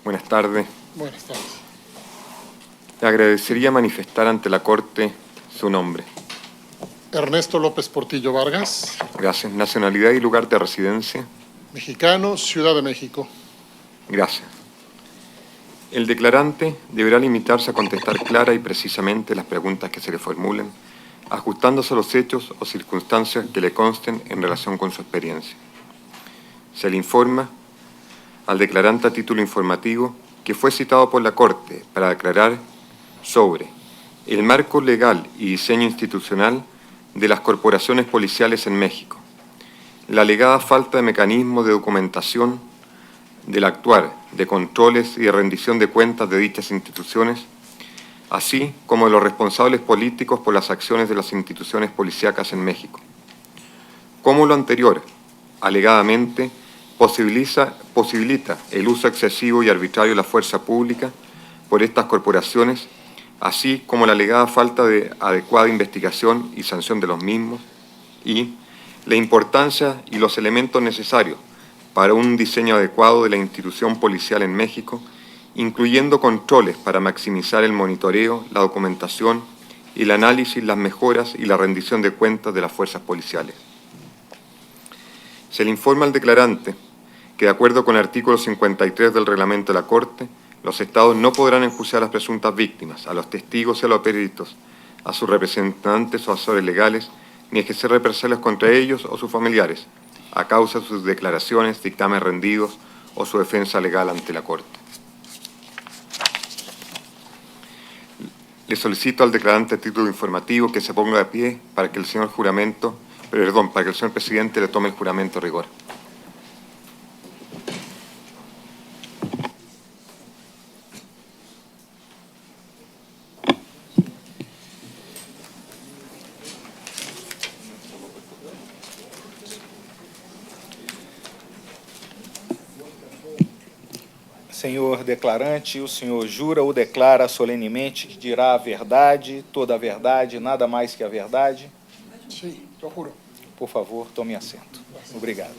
Buenas tardes. Buenas tardes. Le agradecería manifestar ante la Corte su nombre. Ernesto López Portillo Vargas. Gracias. Nacionalidad y lugar de residencia. Mexicano, Ciudad de México. Gracias. El declarante deberá limitarse a contestar clara y precisamente las preguntas que se le formulen, ajustándose a los hechos o circunstancias que le consten en relación con su experiencia. Se le informa al declarante a título informativo que fue citado por la Corte para declarar sobre el marco legal y diseño institucional de las corporaciones policiales en México, la alegada falta de mecanismos de documentación del actuar, de controles y de rendición de cuentas de dichas instituciones, así como de los responsables políticos por las acciones de las instituciones policíacas en México. Como lo anterior, alegadamente, posibilita el uso excesivo y arbitrario de la fuerza pública por estas corporaciones, así como la alegada falta de adecuada investigación y sanción de los mismos, y la importancia y los elementos necesarios para un diseño adecuado de la institución policial en México, incluyendo controles para maximizar el monitoreo, la documentación y el análisis, las mejoras y la rendición de cuentas de las fuerzas policiales. Se le informa al declarante que, de acuerdo con el artículo 53 del reglamento de la Corte, los Estados no podrán enjuiciar a las presuntas víctimas, a los testigos y a los peritos, a sus representantes o asesores legales, ni ejercer represalias contra ellos o sus familiares, a causa de sus declaraciones, dictámenes rendidos o su defensa legal ante la Corte. Le solicito al declarante a título informativo que se ponga de pie para que el señor presidente le tome el juramento de rigor. Senhor declarante, o senhor jura ou declara solenemente que dirá a verdade, toda a verdade, nada mais que a verdade? Sí, yo juro. Por favor, tome assento. Obrigado.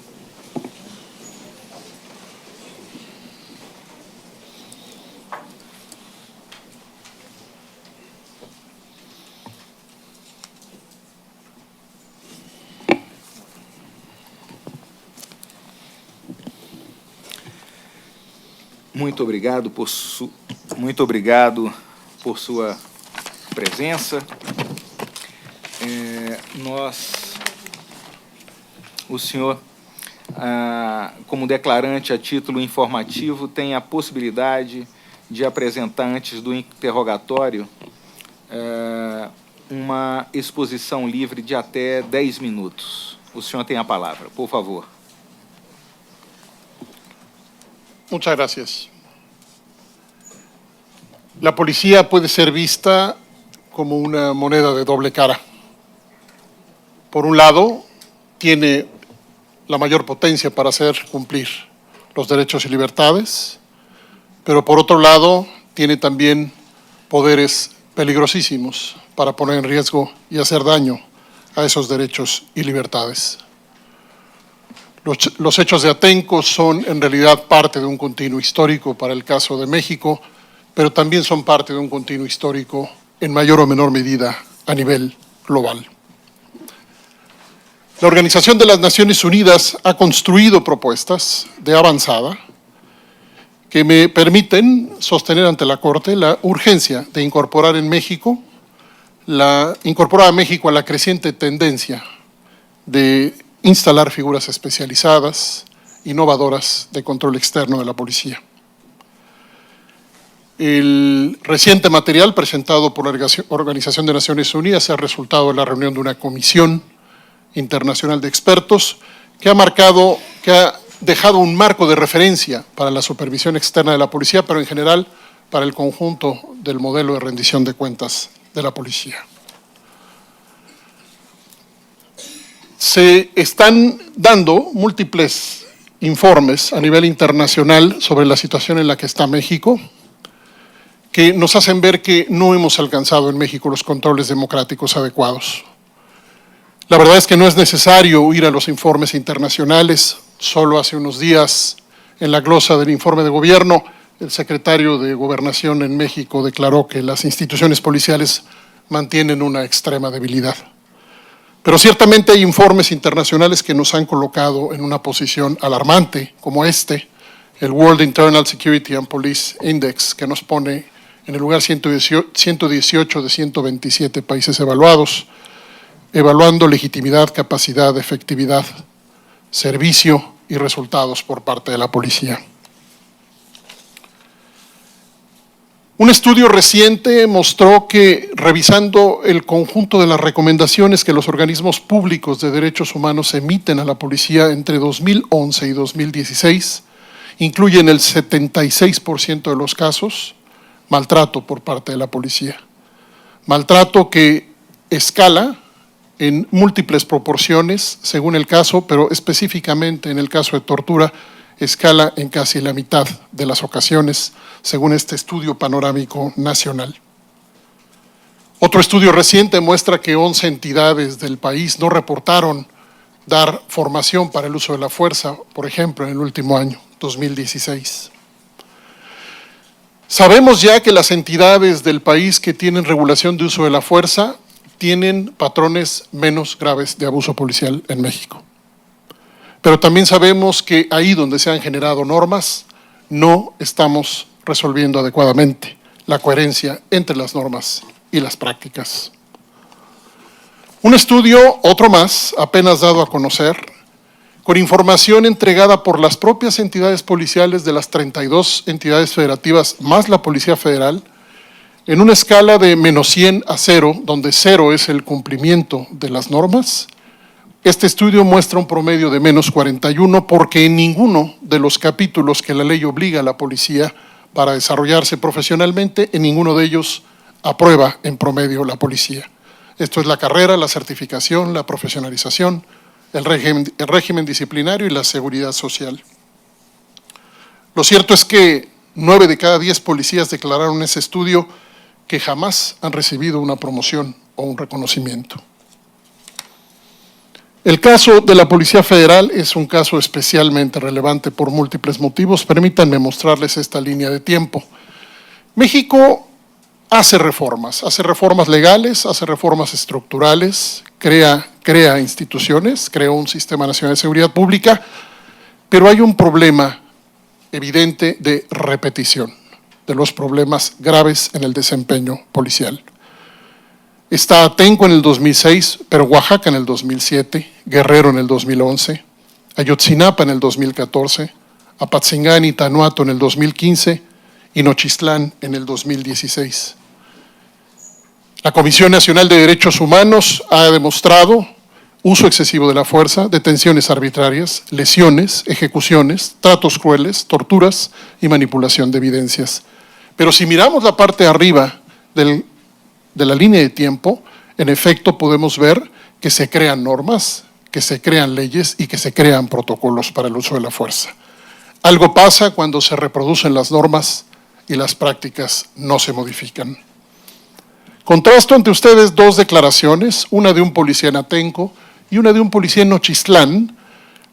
Muito obrigado por sua presença. O senhor, como declarante a título informativo, tem a possibilidade de apresentar antes do interrogatório uma exposição livre de até 10 minutos. O senhor tem a palavra, por favor. Muchas gracias. La policía puede ser vista como una moneda de doble cara. Por un lado, tiene la mayor potencia para hacer cumplir los derechos y libertades, pero por otro lado, tiene también poderes peligrosísimos para poner en riesgo y hacer daño a esos derechos y libertades. Los hechos de Atenco son en realidad parte de un continuo histórico para el caso de México, pero también son parte de un continuo histórico en mayor o menor medida a nivel global. La Organización de las Naciones Unidas ha construido propuestas de avanzada que me permiten sostener ante la Corte la urgencia de incorporar a México a la creciente tendencia de instalar figuras especializadas, innovadoras de control externo de la policía. El reciente material presentado por la Organización de Naciones Unidas es el resultado de la reunión de una comisión internacional de expertos que ha dejado un marco de referencia para la supervisión externa de la policía, pero en general para el conjunto del modelo de rendición de cuentas de la policía. Se están dando múltiples informes a nivel internacional sobre la situación en la que está México, que nos hacen ver que no hemos alcanzado en México los controles democráticos adecuados. La verdad es que no es necesario ir a los informes internacionales. Solo hace unos días, en la glosa del informe de gobierno, el secretario de Gobernación en México declaró que las instituciones policiales mantienen una extrema debilidad. Pero ciertamente hay informes internacionales que nos han colocado en una posición alarmante, como el World Internal Security and Police Index, que nos pone en el lugar 118 de 127 países evaluados, evaluando legitimidad, capacidad, efectividad, servicio y resultados por parte de la policía. Un estudio reciente mostró que, revisando el conjunto de las recomendaciones que los organismos públicos de derechos humanos emiten a la policía entre 2011 y 2016, incluyen el 76% de los casos maltrato por parte de la policía. Maltrato que escala en múltiples proporciones según el caso, pero específicamente en el caso de tortura, escala en casi la mitad de las ocasiones, según este estudio panorámico nacional. Otro estudio reciente muestra que 11 entidades del país no reportaron dar formación para el uso de la fuerza, por ejemplo, en el último año, 2016. Sabemos ya que las entidades del país que tienen regulación de uso de la fuerza tienen patrones menos graves de abuso policial en México. Pero también sabemos que ahí donde se han generado normas, no estamos resolviendo adecuadamente la coherencia entre las normas y las prácticas. Un estudio, otro más, apenas dado a conocer, con información entregada por las propias entidades policiales de las 32 entidades federativas más la Policía Federal, en una escala de -100 a 0, donde 0 es el cumplimiento de las normas. Este estudio muestra un promedio de -41 porque en ninguno de los capítulos que la ley obliga a la policía para desarrollarse profesionalmente, en ninguno de ellos aprueba en promedio la policía. Esto es la carrera, la certificación, la profesionalización, el régimen disciplinario y la seguridad social. Lo cierto es que 9 de cada 10 policías declararon en ese estudio que jamás han recibido una promoción o un reconocimiento. El caso de la Policía Federal es un caso especialmente relevante por múltiples motivos. Permítanme mostrarles esta línea de tiempo. México hace reformas legales, hace reformas estructurales, crea instituciones, creó un Sistema Nacional de Seguridad Pública, pero hay un problema evidente de repetición de los problemas graves en el desempeño policial. Está Atenco en el 2006, pero Oaxaca en el 2007, Guerrero en el 2011, Ayotzinapa en el 2014, Apatzingán y Tanuato en el 2015 y Nochistlán en el 2016. La Comisión Nacional de Derechos Humanos ha demostrado uso excesivo de la fuerza, detenciones arbitrarias, lesiones, ejecuciones, tratos crueles, torturas y manipulación de evidencias. Pero si miramos la parte de arriba de la línea de tiempo, en efecto podemos ver que se crean normas, que se crean leyes y que se crean protocolos para el uso de la fuerza. Algo pasa cuando se reproducen las normas y las prácticas no se modifican. Contrasto ante ustedes dos declaraciones, una de un policía en Atenco y una de un policía en Nochistlán.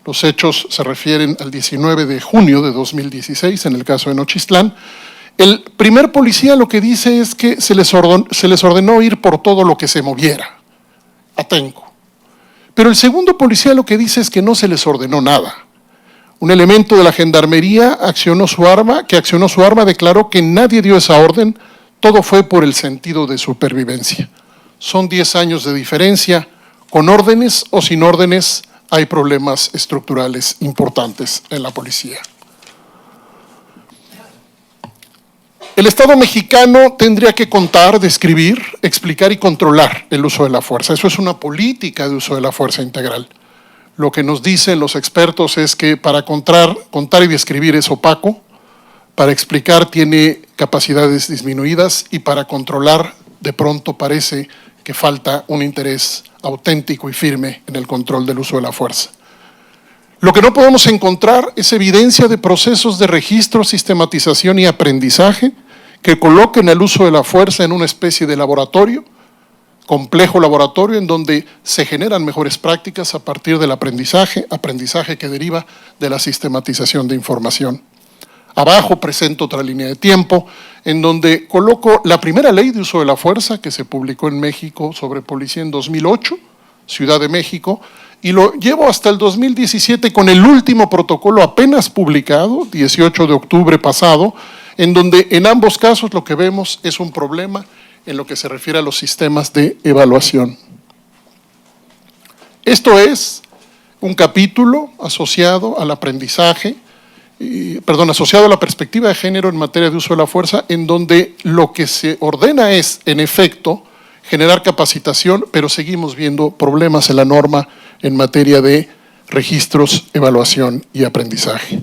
Los hechos se refieren al 19 de junio de 2016, en el caso de Nochistlán. El primer policía lo que dice es que se les ordenó ir por todo lo que se moviera, Atenco. Pero el segundo policía lo que dice es que no se les ordenó nada. Un elemento de la gendarmería accionó su arma, declaró que nadie dio esa orden, todo fue por el sentido de supervivencia. Son 10 años de diferencia, con órdenes o sin órdenes hay problemas estructurales importantes en la policía. El Estado mexicano tendría que contar, describir, explicar y controlar el uso de la fuerza. Eso es una política de uso de la fuerza integral. Lo que nos dicen los expertos es que para contar y describir es opaco, para explicar tiene capacidades disminuidas y para controlar de pronto parece que falta un interés auténtico y firme en el control del uso de la fuerza. Lo que no podemos encontrar es evidencia de procesos de registro, sistematización y aprendizaje que coloquen el uso de la fuerza en una especie de laboratorio, complejo laboratorio, en donde se generan mejores prácticas a partir del aprendizaje que deriva de la sistematización de información. Abajo presento otra línea de tiempo en donde coloco la primera ley de uso de la fuerza que se publicó en México sobre policía en 2008, Ciudad de México, y lo llevo hasta el 2017 con el último protocolo apenas publicado, 18 de octubre pasado, en donde en ambos casos lo que vemos es un problema en lo que se refiere a los sistemas de evaluación. Esto es un capítulo asociado al aprendizaje, asociado a la perspectiva de género en materia de uso de la fuerza, en donde lo que se ordena es, en efecto, generar capacitación, pero seguimos viendo problemas en la norma en materia de registros, evaluación y aprendizaje.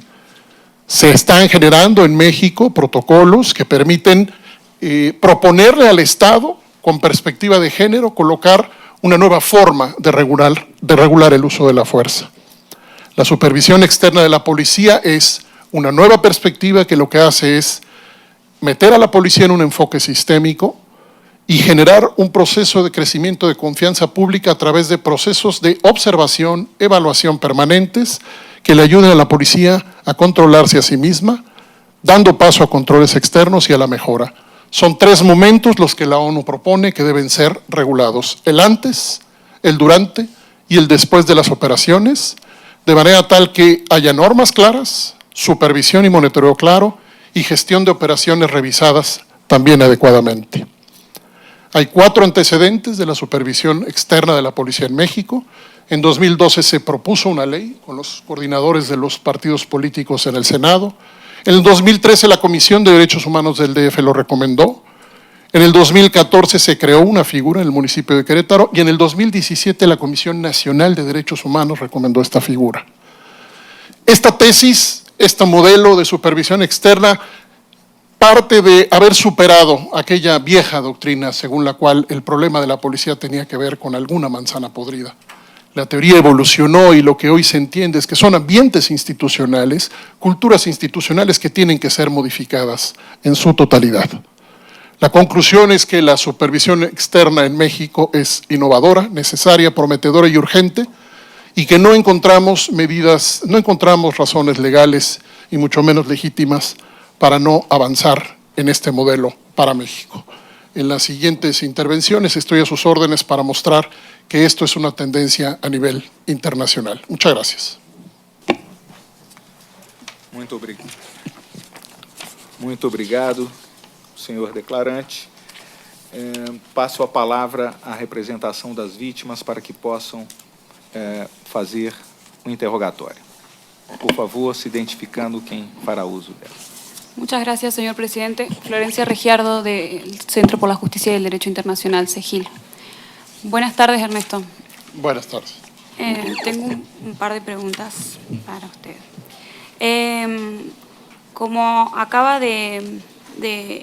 Se están generando en México protocolos que permiten proponerle al Estado, con perspectiva de género, colocar una nueva forma de regular el uso de la fuerza. La supervisión externa de la policía es una nueva perspectiva que lo que hace es meter a la policía en un enfoque sistémico y generar un proceso de crecimiento de confianza pública a través de procesos de observación, evaluación permanentes que le ayuden a la policía a controlarse a sí misma, dando paso a controles externos y a la mejora. Son 3 momentos los que la ONU propone que deben ser regulados: el antes, el durante y el después de las operaciones, de manera tal que haya normas claras, supervisión y monitoreo claro y gestión de operaciones revisadas también adecuadamente. Hay 4 antecedentes de la supervisión externa de la policía en México. En 2012 se propuso una ley con los coordinadores de los partidos políticos en el Senado. En el 2013 la Comisión de Derechos Humanos del DF lo recomendó. En el 2014 se creó una figura en el municipio de Querétaro y en el 2017 la Comisión Nacional de Derechos Humanos recomendó esta figura. Esta tesis, este modelo de supervisión externa, parte de haber superado aquella vieja doctrina según la cual el problema de la policía tenía que ver con alguna manzana podrida. La teoría evolucionó y lo que hoy se entiende es que son ambientes institucionales, culturas institucionales que tienen que ser modificadas en su totalidad. La conclusión es que la supervisión externa en México es innovadora, necesaria, prometedora y urgente, y que no encontramos razones legales y mucho menos legítimas para no avanzar en este modelo para México. En las siguientes intervenciones estoy a sus órdenes para mostrar que esto es una tendencia a nivel internacional. Muchas gracias. Muito obrigado, senhor declarante. Passo a palavra à representação das vítimas para que possam fazer o interrogatório. Por favor, se identificando quem fará uso dela. Muchas gracias, señor presidente. Florencia Regiardo, del Centro por la Justicia y el Derecho Internacional, CEGIL. Buenas tardes, Ernesto. Buenas tardes. Tengo un par de preguntas para usted. Como acaba de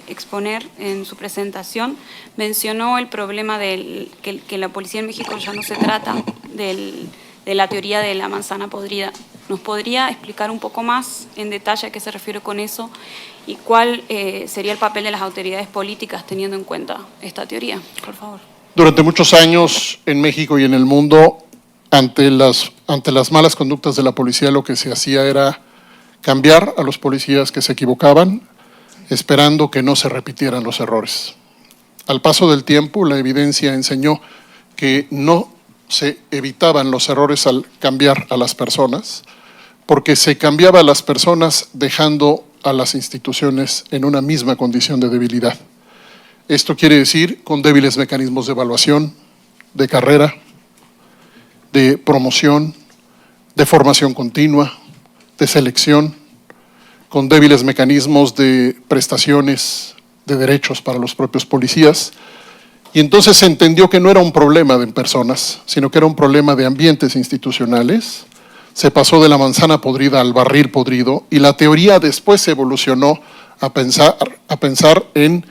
exponer en su presentación, mencionó el problema que la policía en México ya no se trata de la teoría de la manzana podrida. ¿Nos podría explicar un poco más en detalle a qué se refiere con eso y cuál sería el papel de las autoridades políticas teniendo en cuenta esta teoría, por favor? Durante muchos años en México y en el mundo, ante las malas conductas de la policía, lo que se hacía era cambiar a los policías que se equivocaban, esperando que no se repitieran los errores. Al paso del tiempo, la evidencia enseñó que no se evitaban los errores al cambiar a las personas, porque se cambiaba a las personas dejando a las instituciones en una misma condición de debilidad. Esto quiere decir con débiles mecanismos de evaluación, de carrera, de promoción, de formación continua, de selección, con débiles mecanismos de prestaciones, de derechos para los propios policías. Y entonces se entendió que no era un problema de personas, sino que era un problema de ambientes institucionales. Se pasó de la manzana podrida al barril podrido y la teoría después evolucionó a pensar en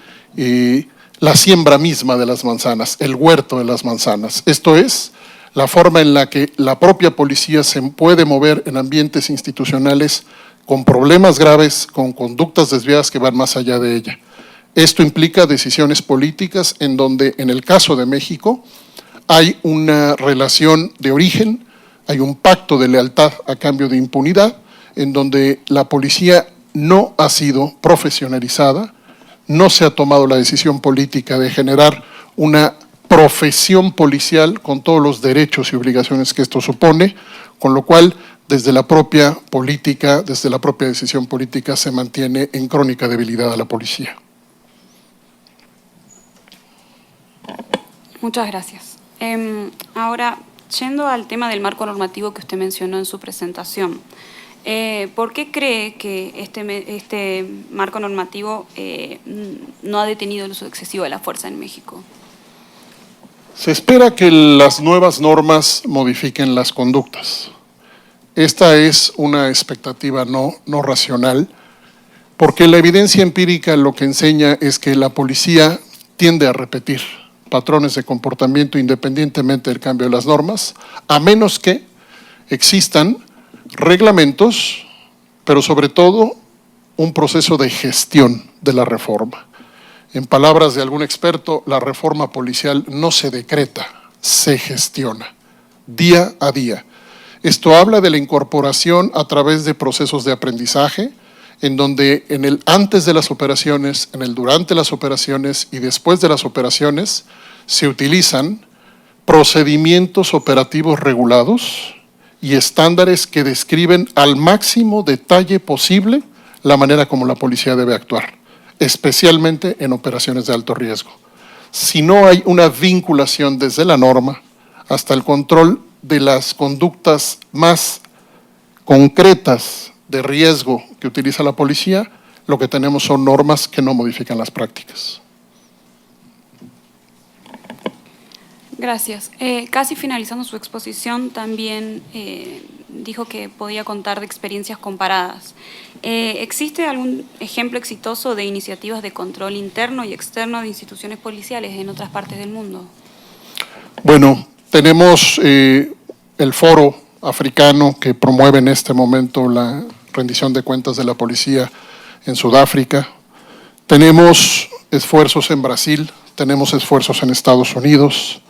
la siembra misma de las manzanas, el huerto de las manzanas. Esto es la forma en la que la propia policía se puede mover en ambientes institucionales con problemas graves, con conductas desviadas que van más allá de ella. Esto implica decisiones políticas en donde, en el caso de México, hay una relación de origen, hay un pacto de lealtad a cambio de impunidad, en donde la policía no ha sido profesionalizada, no se ha tomado la decisión política de generar una profesión policial con todos los derechos y obligaciones que esto supone, con lo cual desde la propia política, desde la propia decisión política se mantiene en crónica debilidad a la policía. Muchas gracias. Ahora, yendo al tema del marco normativo que usted mencionó en su presentación, ¿por qué cree que este marco normativo no ha detenido el uso excesivo de la fuerza en México? Se espera que las nuevas normas modifiquen las conductas. Esta es una expectativa no racional, porque la evidencia empírica lo que enseña es que la policía tiende a repetir patrones de comportamiento independientemente del cambio de las normas, a menos que existan reglamentos, pero sobre todo un proceso de gestión de la reforma. En palabras de algún experto, la reforma policial no se decreta, se gestiona día a día. Esto habla de la incorporación a través de procesos de aprendizaje, en donde en el antes de las operaciones, en el durante las operaciones y después de las operaciones se utilizan procedimientos operativos regulados y estándares que describen al máximo detalle posible la manera como la policía debe actuar, especialmente en operaciones de alto riesgo. Si no hay una vinculación desde la norma hasta el control de las conductas más concretas de riesgo que utiliza la policía, lo que tenemos son normas que no modifican las prácticas. Gracias. Casi finalizando su exposición, también dijo que podía contar de experiencias comparadas. ¿Existe algún ejemplo exitoso de iniciativas de control interno y externo de instituciones policiales en otras partes del mundo? Bueno, tenemos el foro africano que promueve en este momento la rendición de cuentas de la policía en Sudáfrica. Tenemos esfuerzos en Brasil, tenemos esfuerzos en Estados Unidos,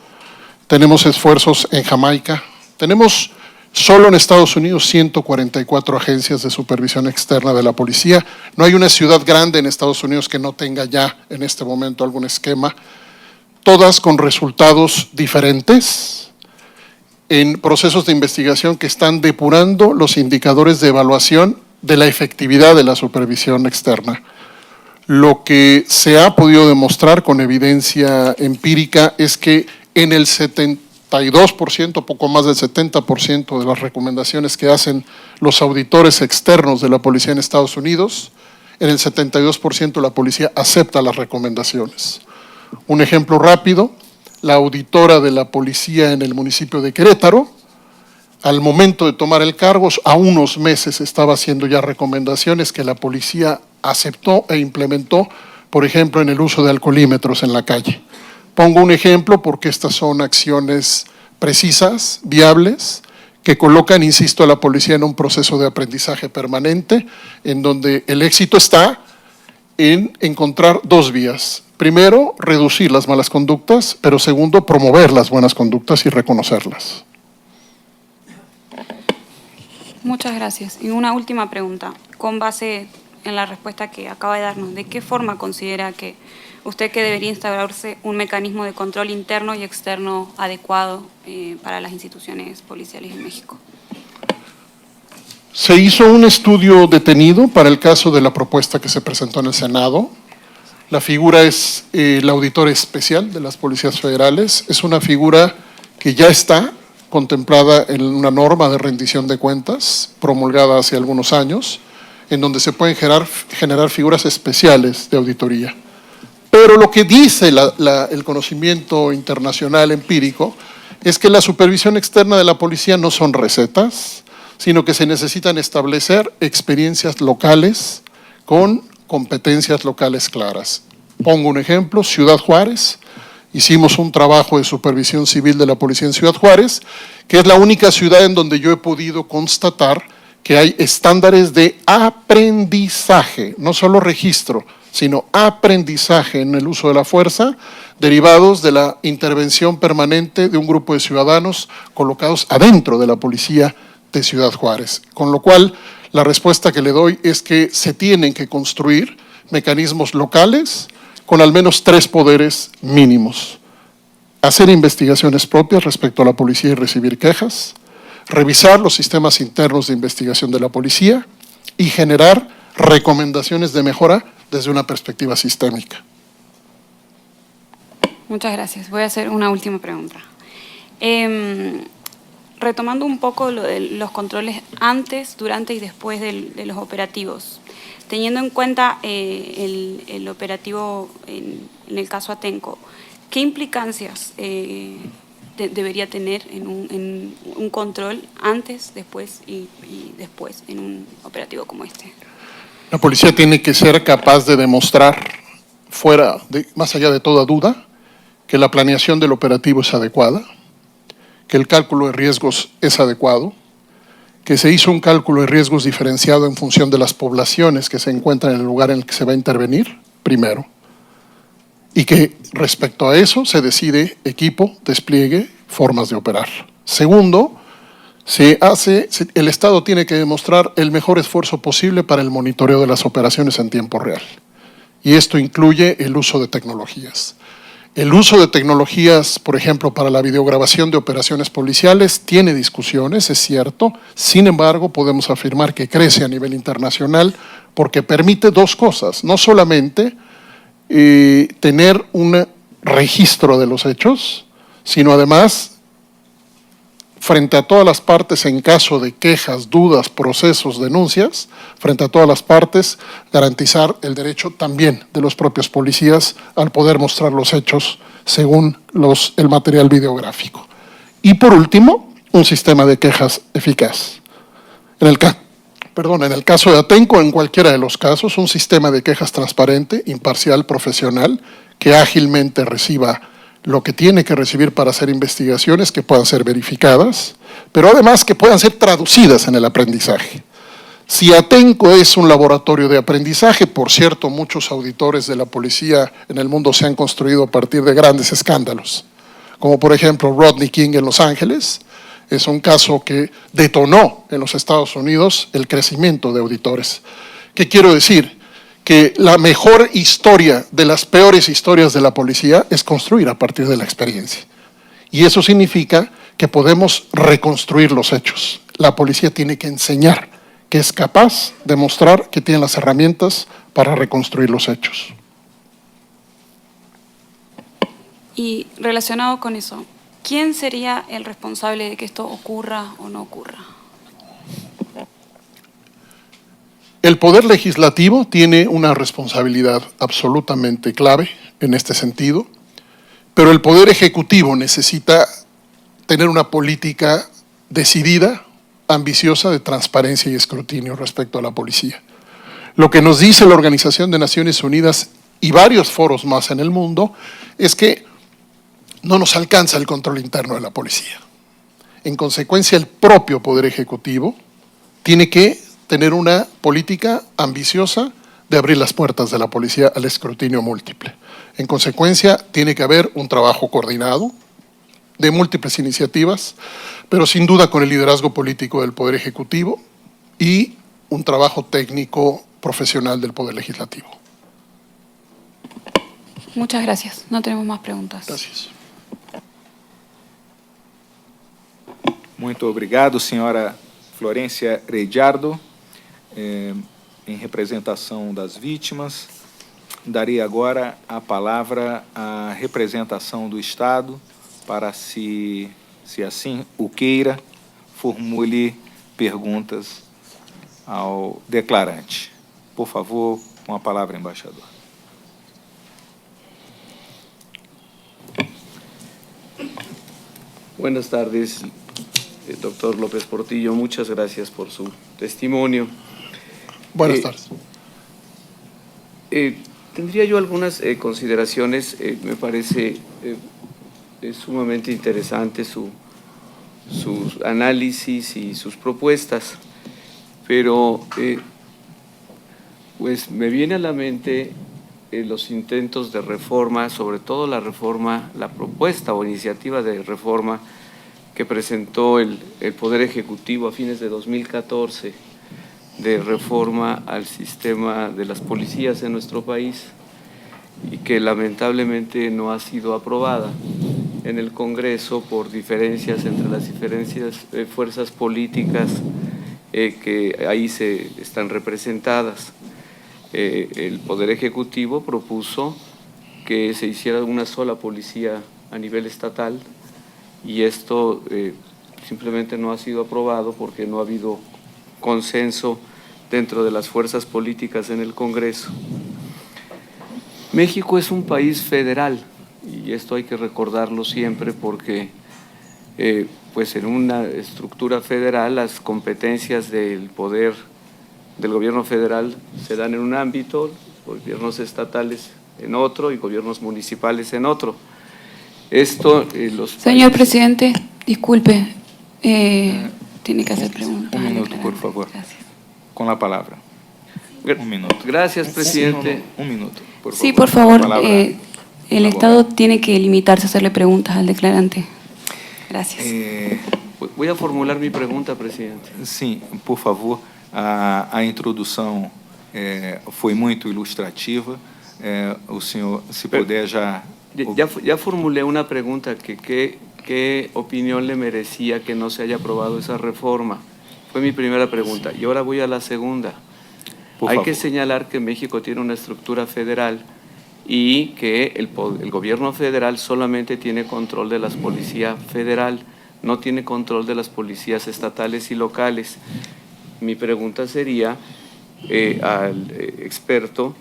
tenemos esfuerzos en Jamaica, tenemos solo en Estados Unidos 144 agencias de supervisión externa de la policía. No hay una ciudad grande en Estados Unidos que no tenga ya en este momento algún esquema, todas con resultados diferentes en procesos de investigación que están depurando los indicadores de evaluación de la efectividad de la supervisión externa. Lo que se ha podido demostrar con evidencia empírica es que en el 72%, poco más del 70% de las recomendaciones que hacen los auditores externos de la policía en Estados Unidos, en el 72% la policía acepta las recomendaciones. Un ejemplo rápido, la auditora de la policía en el municipio de Querétaro, al momento de tomar el cargo, a unos meses estaba haciendo ya recomendaciones que la policía aceptó e implementó, por ejemplo, en el uso de alcoholímetros en la calle. Pongo un ejemplo porque estas son acciones precisas, viables, que colocan, insisto, a la policía en un proceso de aprendizaje permanente, en donde el éxito está en encontrar dos vías. Primero, reducir las malas conductas, pero segundo, promover las buenas conductas y reconocerlas. Muchas gracias. Y una última pregunta, con base en la respuesta que acaba de darnos, ¿de qué forma considera que usted que debería instaurarse un mecanismo de control interno y externo adecuado para las instituciones policiales en México? Se hizo un estudio detenido para el caso de la propuesta que se presentó en el Senado. La figura es el auditor especial de las policías federales. Es una figura que ya está contemplada en una norma de rendición de cuentas promulgada hace algunos años, en donde se pueden generar figuras especiales de auditoría. Pero lo que dice el conocimiento internacional empírico es que la supervisión externa de la policía no son recetas, sino que se necesitan establecer experiencias locales con competencias locales claras. Pongo un ejemplo, Ciudad Juárez. Hicimos un trabajo de supervisión civil de la policía en Ciudad Juárez, que es la única ciudad en donde yo he podido constatar que hay estándares de aprendizaje, no solo registro, sino aprendizaje en el uso de la fuerza, derivados de la intervención permanente de un grupo de ciudadanos colocados adentro de la policía de Ciudad Juárez. Con lo cual, La respuesta que le doy es que se tienen que construir mecanismos locales con al menos 3 poderes mínimos. Hacer investigaciones propias respecto a la policía y recibir quejas, revisar los sistemas internos de investigación de la policía y generar recomendaciones de mejora desde una perspectiva sistémica. Muchas gracias. Voy a hacer una última pregunta. Retomando un poco lo de los controles antes, durante y después de los operativos, teniendo en cuenta el operativo en el caso Atenco, ¿qué implicancias debería tener en un control antes, después y después en un operativo como este? La policía tiene que ser capaz de demostrar, más allá de toda duda, que la planeación del operativo es adecuada, que el cálculo de riesgos es adecuado, que se hizo un cálculo de riesgos diferenciado en función de las poblaciones que se encuentran en el lugar en el que se va a intervenir, primero, y que respecto a eso se decide equipo, despliegue, formas de operar. Segundo, el Estado tiene que demostrar el mejor esfuerzo posible para el monitoreo de las operaciones en tiempo real. Y esto incluye el uso de tecnologías. El uso de tecnologías, por ejemplo, para la videograbación de operaciones policiales, tiene discusiones, es cierto. Sin embargo, podemos afirmar que crece a nivel internacional porque permite 2 cosas. No solamente tener un registro de los hechos, sino además, frente a todas las partes en caso de quejas, dudas, procesos, denuncias, frente a todas las partes, garantizar el derecho también de los propios policías al poder mostrar los hechos según el material videográfico. Y por último, un sistema de quejas eficaz. En el caso de Atenco, en cualquiera de los casos, un sistema de quejas transparente, imparcial, profesional, que ágilmente reciba lo que tiene que recibir para hacer investigaciones que puedan ser verificadas, pero además que puedan ser traducidas en el aprendizaje. Si Atenco es un laboratorio de aprendizaje, por cierto, muchos auditores de la policía en el mundo se han construido a partir de grandes escándalos, como por ejemplo Rodney King en Los Ángeles, es un caso que detonó en los Estados Unidos el crecimiento de auditores. ¿Qué quiero decir? Que la mejor historia de las peores historias de la policía es construir a partir de la experiencia. Y eso significa que podemos reconstruir los hechos. La policía tiene que enseñar que es capaz de mostrar que tiene las herramientas para reconstruir los hechos. Y relacionado con eso, ¿quién sería el responsable de que esto ocurra o no ocurra? El Poder Legislativo tiene una responsabilidad absolutamente clave en este sentido, pero el Poder Ejecutivo necesita tener una política decidida, ambiciosa de transparencia y escrutinio respecto a la policía. Lo que nos dice la Organización de Naciones Unidas y varios foros más en el mundo es que no nos alcanza el control interno de la policía. En consecuencia, el propio Poder Ejecutivo tiene que tener una política ambiciosa de abrir las puertas de la policía al escrutinio múltiple. En consecuencia, tiene que haber un trabajo coordinado de múltiples iniciativas, pero sin duda con el liderazgo político del Poder Ejecutivo y un trabajo técnico profesional del Poder Legislativo. Muchas gracias. No tenemos más preguntas. Gracias. Muito obrigado, senhora Florência Reyardo. Em representação das vítimas, darei agora a palavra à representação do Estado para, se assim o queira, formule perguntas ao declarante. Por favor, com a palavra, embaixador. Buenas tardes, doctor López Portillo. Muchas gracias por su testimonio. Buenas tardes. Tendría yo algunas consideraciones. Me parece sumamente interesante su análisis y sus propuestas, pero pues me viene a la mente los intentos de reforma, sobre todo la propuesta o iniciativa de reforma que presentó el Poder Ejecutivo a fines de 2014, de reforma al sistema de las policías en nuestro país y que lamentablemente no ha sido aprobada en el Congreso por diferencias entre las diferentes fuerzas políticas que ahí están representadas. El Poder Ejecutivo propuso que se hiciera una sola policía a nivel estatal y esto simplemente no ha sido aprobado porque no ha habido consenso dentro de las fuerzas políticas en el Congreso. México es un país federal y esto hay que recordarlo siempre porque pues en una estructura federal las competencias del poder del gobierno federal se dan en un ámbito, gobiernos estatales en otro y gobiernos municipales en otro. Esto Señor presidente, disculpe, tiene que hacer preguntas. Un minuto, por favor. Gracias. Con la palabra. Un minuto. Gracias, presidente. Un minuto, por favor. Sí, por favor, La palabra. el Estado tiene que limitarse a hacerle preguntas al declarante. Gracias. Voy a formular mi pregunta, presidente. Sim, por favor, a introdução foi muito ilustrativa. O senhor, se puder, já... Ya formulé una pregunta ¿qué opinión le merecía que no se haya aprobado esa reforma? Fue mi primera pregunta. Y ahora voy a la segunda. Hay que señalar que México tiene una estructura federal y que el gobierno federal solamente tiene control de las policías federal, no tiene control de las policías estatales y locales. Mi pregunta sería al experto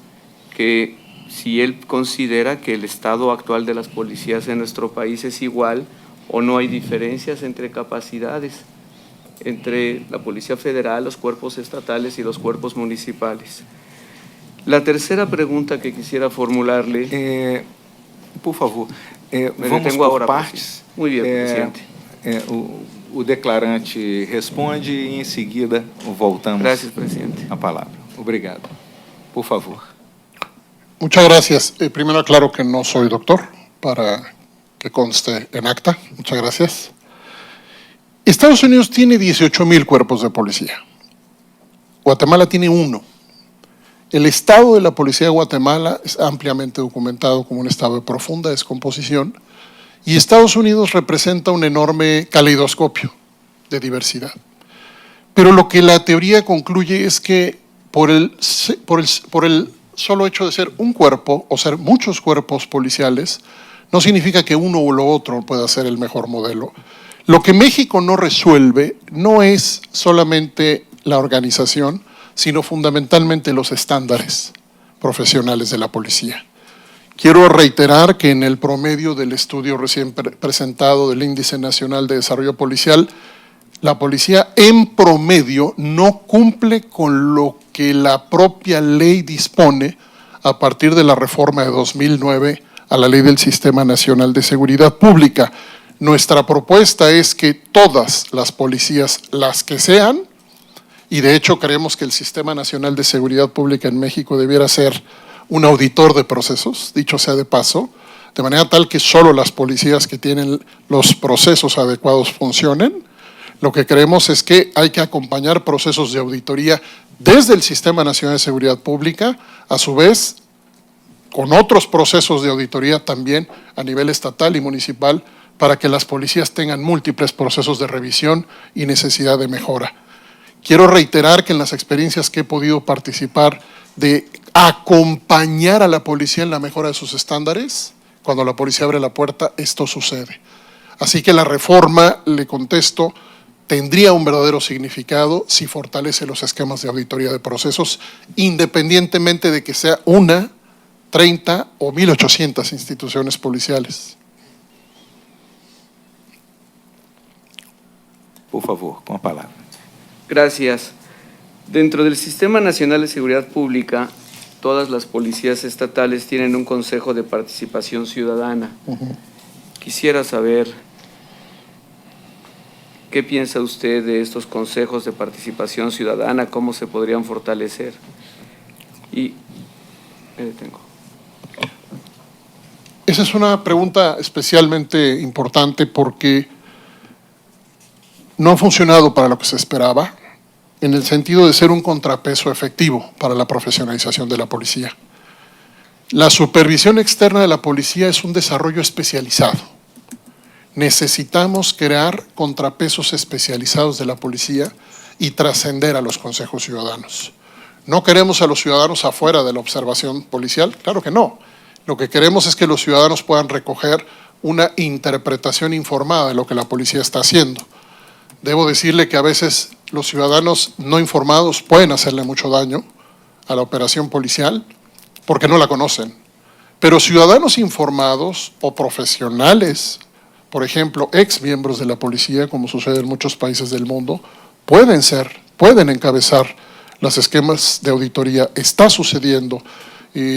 que si él considera que el estado actual de las policías en nuestro país es igual o no hay diferencias entre capacidades entre la Policía Federal, los cuerpos estatales y los cuerpos municipales. La tercera pregunta que quisiera formularle… por favor, me vamos detengo por ahora, partes. presidente. Muy bien, presidente. O declarante responde e, em seguida, voltamos Gracias, presidente. a palavra. Obrigado. Por favor. Muchas gracias. Primero aclaro que no soy doctor, para que conste en acta. Muchas gracias. Estados Unidos tiene 18,000 cuerpos de policía. Guatemala tiene 1. El estado de la policía de Guatemala es ampliamente documentado como un estado de profunda descomposición y Estados Unidos representa un enorme caleidoscopio de diversidad. Pero lo que la teoría concluye es que por el solo hecho de ser un cuerpo o ser muchos cuerpos policiales no significa que uno o lo otro pueda ser el mejor modelo. Lo que México no resuelve no es solamente la organización, sino fundamentalmente los estándares profesionales de la policía. Quiero reiterar que en el promedio del estudio recién presentado del Índice Nacional de Desarrollo Policial, la policía en promedio no cumple con lo que la propia ley dispone a partir de la reforma de 2009 a la Ley del Sistema Nacional de Seguridad Pública. Nuestra propuesta es que todas las policías, las que sean, y de hecho creemos que el Sistema Nacional de Seguridad Pública en México debiera ser un auditor de procesos, dicho sea de paso, de manera tal que solo las policías que tienen los procesos adecuados funcionen. Lo que creemos es que hay que acompañar procesos de auditoría desde el Sistema Nacional de Seguridad Pública, a su vez con otros procesos de auditoría también a nivel estatal y municipal, para que las policías tengan múltiples procesos de revisión y necesidad de mejora. Quiero reiterar que en las experiencias que he podido participar de acompañar a la policía en la mejora de sus estándares, cuando la policía abre la puerta, esto sucede. Así que la reforma, le contesto, tendría un verdadero significado si fortalece los esquemas de auditoría de procesos, independientemente de que sea 1, 30 o 1,800 instituciones policiales. Por favor, con la palabra. Gracias. Dentro del Sistema Nacional de Seguridad Pública, todas las policías estatales tienen un consejo de participación ciudadana. Quisiera saber qué piensa usted de estos consejos de participación ciudadana, cómo se podrían fortalecer. Y me detengo. Esa es una pregunta especialmente importante porque no ha funcionado para lo que se esperaba en el sentido de ser un contrapeso efectivo para la profesionalización de la policía. La supervisión externa de la policía es un desarrollo especializado. Necesitamos crear contrapesos especializados de la policía y trascender a los consejos ciudadanos. ¿No queremos a los ciudadanos afuera de la observación policial? Claro que no. Lo que queremos es que los ciudadanos puedan recoger una interpretación informada de lo que la policía está haciendo. Debo decirle que a veces los ciudadanos no informados pueden hacerle mucho daño a la operación policial porque no la conocen. Pero ciudadanos informados o profesionales, por ejemplo, ex miembros de la policía, como sucede en muchos países del mundo, pueden encabezar los esquemas de auditoría. Está sucediendo.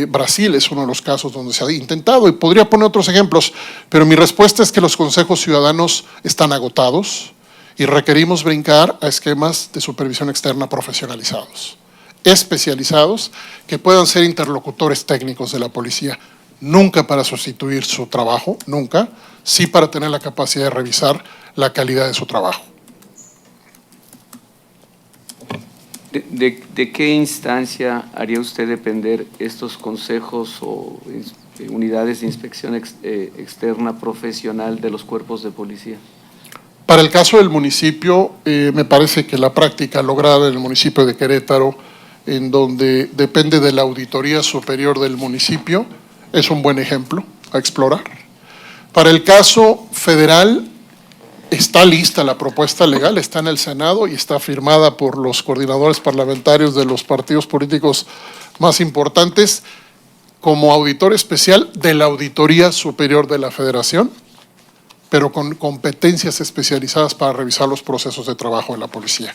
Brasil es uno de los casos donde se ha intentado, y podría poner otros ejemplos, pero mi respuesta es que los consejos ciudadanos están agotados y requerimos brincar a esquemas de supervisión externa profesionalizados, especializados, que puedan ser interlocutores técnicos de la policía, nunca para sustituir su trabajo, nunca, sí para tener la capacidad de revisar la calidad de su trabajo. ¿De qué instancia haría usted depender estos consejos o unidades de inspección externa profesional de los cuerpos de policía? Para el caso del municipio, me parece que la práctica lograda en el municipio de Querétaro, en donde depende de la auditoría superior del municipio, es un buen ejemplo a explorar. Para el caso federal, está lista la propuesta legal, está en el Senado y está firmada por los coordinadores parlamentarios de los partidos políticos más importantes como auditor especial de la Auditoría Superior de la Federación, pero con competencias especializadas para revisar los procesos de trabajo de la policía.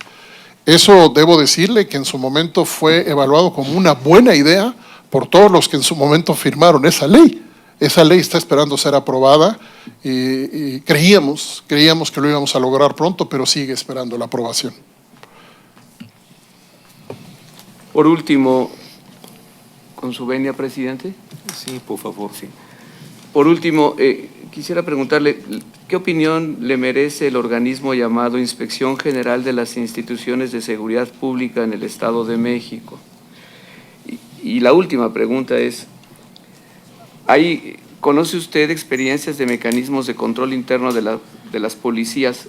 Eso debo decirle que en su momento fue evaluado como una buena idea por todos los que en su momento firmaron esa ley. Esa ley está esperando ser aprobada y creíamos que lo íbamos a lograr pronto, pero sigue esperando la aprobación. Por último, con su venia, presidente. Sí, por favor. Sí. Por último, quisiera preguntarle, ¿qué opinión le merece el organismo llamado Inspección General de las Instituciones de Seguridad Pública en el Estado de México? Y la última pregunta es, ¿conoce usted experiencias de mecanismos de control interno de las policías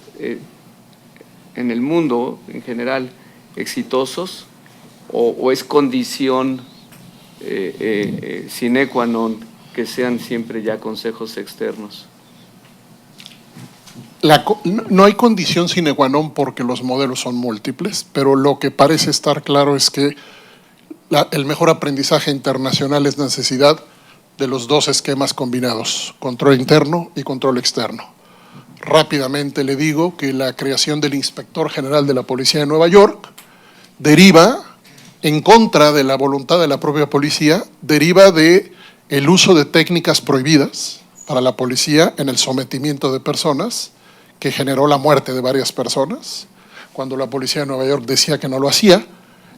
en el mundo en general exitosos o es condición sine qua non que sean siempre ya consejos externos? No hay condición sine qua non porque los modelos son múltiples, pero lo que parece estar claro es que el mejor aprendizaje internacional es necesidad de los dos esquemas combinados, control interno y control externo. Rápidamente le digo que la creación del Inspector General de la Policía de Nueva York deriva, en contra de la voluntad de la propia policía, deriva de el uso de técnicas prohibidas para la policía en el sometimiento de personas, que generó la muerte de varias personas. Cuando la policía de Nueva York decía que no lo hacía,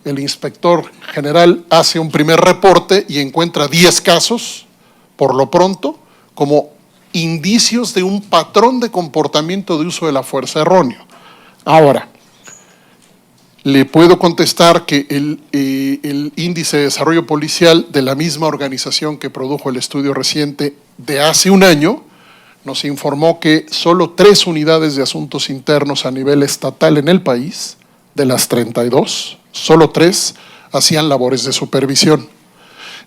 el inspector general hace un primer reporte y encuentra 10 casos, por lo pronto, como indicios de un patrón de comportamiento de uso de la fuerza erróneo. Ahora, le puedo contestar que el índice de desarrollo policial de la misma organización que produjo el estudio reciente de hace un año nos informó que solo 3 unidades de asuntos internos a nivel estatal en el país, de las 32, solo 3 hacían labores de supervisión.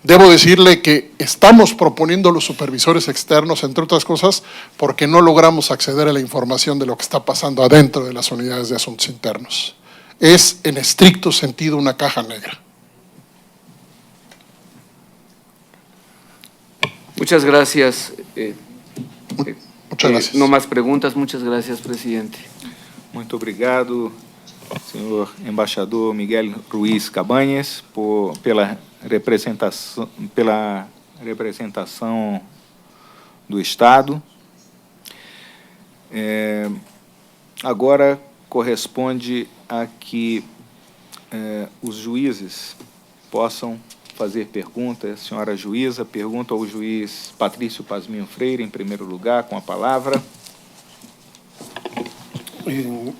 Debo decirle que estamos proponiendo a los supervisores externos, entre otras cosas, porque no logramos acceder a la información de lo que está pasando adentro de las unidades de asuntos internos. Es, en estricto sentido, una caja negra. Muchas gracias. Muchas gracias. No más preguntas. Muchas gracias, presidente. Muito obrigado, senhor embaixador Miguel Ruiz Cabañas, pela representação do Estado. Agora corresponde a que os juízes possam fazer perguntas. Senhora juíza, pergunta ao juiz Patrício Pazminho Freire, em primeiro lugar, com a palavra.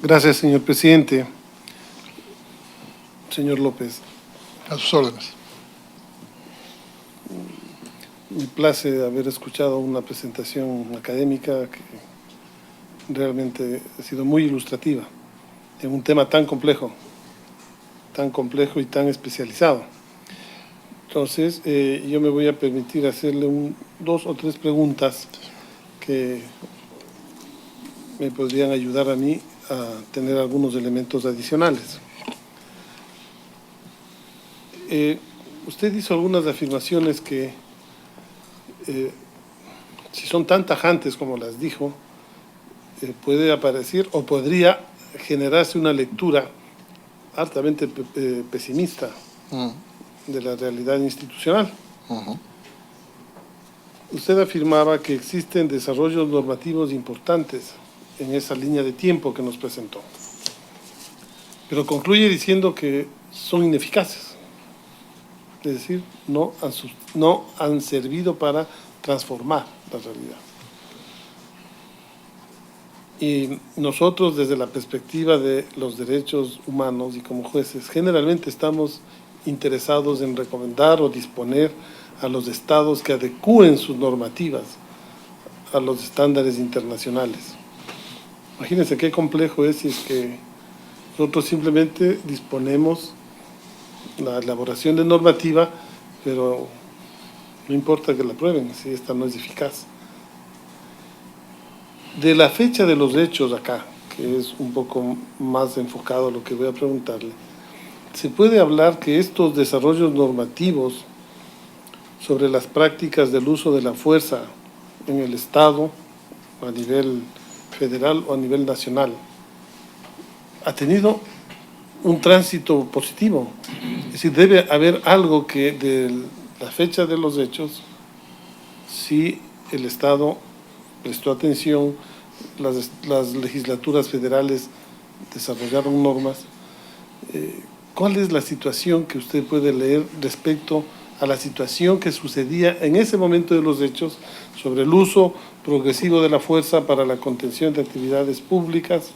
Gracias, señor presidente. Señor López, A sus órdenes. me place haber escuchado una presentación académica que realmente ha sido muy ilustrativa en un tema tan complejo y tan especializado. Entonces, yo me voy a permitir hacerle 2 o 3 preguntas que me podrían ayudar a mí a tener algunos elementos adicionales. Usted hizo algunas afirmaciones que, si son tan tajantes como las dijo, puede aparecer o podría generarse una lectura altamente pesimista de la realidad institucional. Usted afirmaba que existen desarrollos normativos importantes en esa línea de tiempo que nos presentó, pero concluye diciendo que son ineficaces, es decir, no han servido para transformar la realidad. Y nosotros, desde la perspectiva de los derechos humanos y como jueces, generalmente estamos interesados en recomendar o disponer a los estados que adecúen sus normativas a los estándares internacionales. Imagínense qué complejo es si es que nosotros simplemente disponemos la elaboración de normativa, pero no importa que la aprueben si esta no es eficaz. De la fecha de los hechos acá, que es un poco más enfocado a lo que voy a preguntarle, ¿se puede hablar que estos desarrollos normativos sobre las prácticas del uso de la fuerza en el Estado, a nivel federal o a nivel nacional, ha tenido un tránsito positivo? Es decir, debe haber algo que de la fecha de los hechos, si el Estado prestó atención, las legislaturas federales desarrollaron normas. ¿Cuál es la situación que usted puede leer respecto a la situación que sucedía en ese momento de los hechos sobre el uso progresivo de la fuerza para la contención de actividades públicas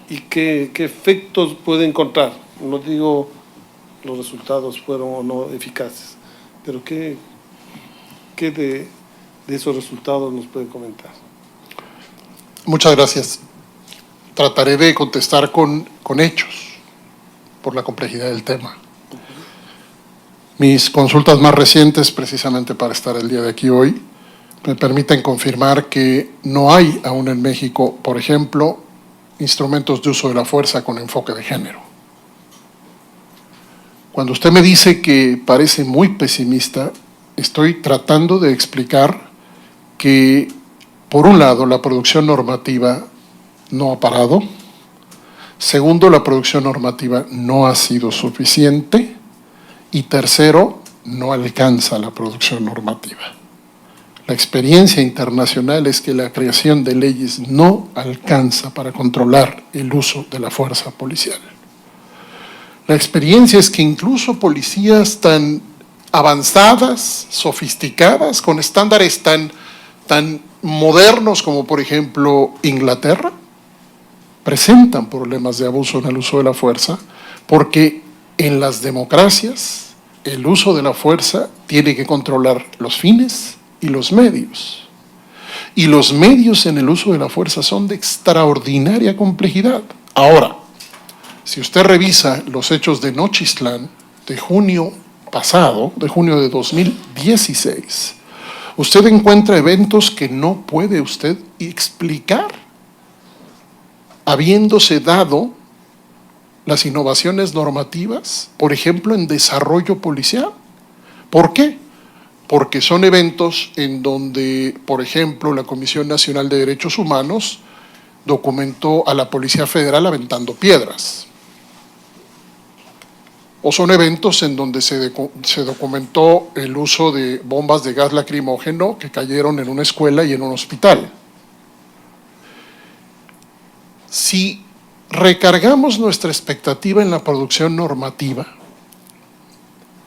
y qué efectos puede encontrar? No digo los resultados fueron o no eficaces, pero qué de esos resultados nos puede comentar. Muchas gracias. Trataré de contestar con hechos, por la complejidad del tema. Mis consultas más recientes, precisamente para estar el día de aquí hoy, me permiten confirmar que no hay aún en México, por ejemplo, instrumentos de uso de la fuerza con enfoque de género. Cuando usted me dice que parece muy pesimista, estoy tratando de explicar que, por un lado, la producción normativa no ha parado. Segundo, la producción normativa no ha sido suficiente. Y tercero, no alcanza la producción normativa. La experiencia internacional es que la creación de leyes no alcanza para controlar el uso de la fuerza policial. La experiencia es que incluso policías tan avanzadas, sofisticadas, con estándares tan modernos como por ejemplo Inglaterra, presentan problemas de abuso en el uso de la fuerza, porque en las democracias el uso de la fuerza tiene que controlar los fines y los medios. Y los medios en el uso de la fuerza son de extraordinaria complejidad. Ahora, si usted revisa los hechos de Nochistlán de junio pasado, de junio de 2016, usted encuentra eventos que no puede usted explicar, habiéndose dado las innovaciones normativas, por ejemplo, en desarrollo policial. ¿Por qué? Porque son eventos en donde, por ejemplo, la Comisión Nacional de Derechos Humanos documentó a la Policía Federal aventando piedras. O son eventos en donde se documentó el uso de bombas de gas lacrimógeno que cayeron en una escuela y en un hospital. Si recargamos nuestra expectativa en la producción normativa,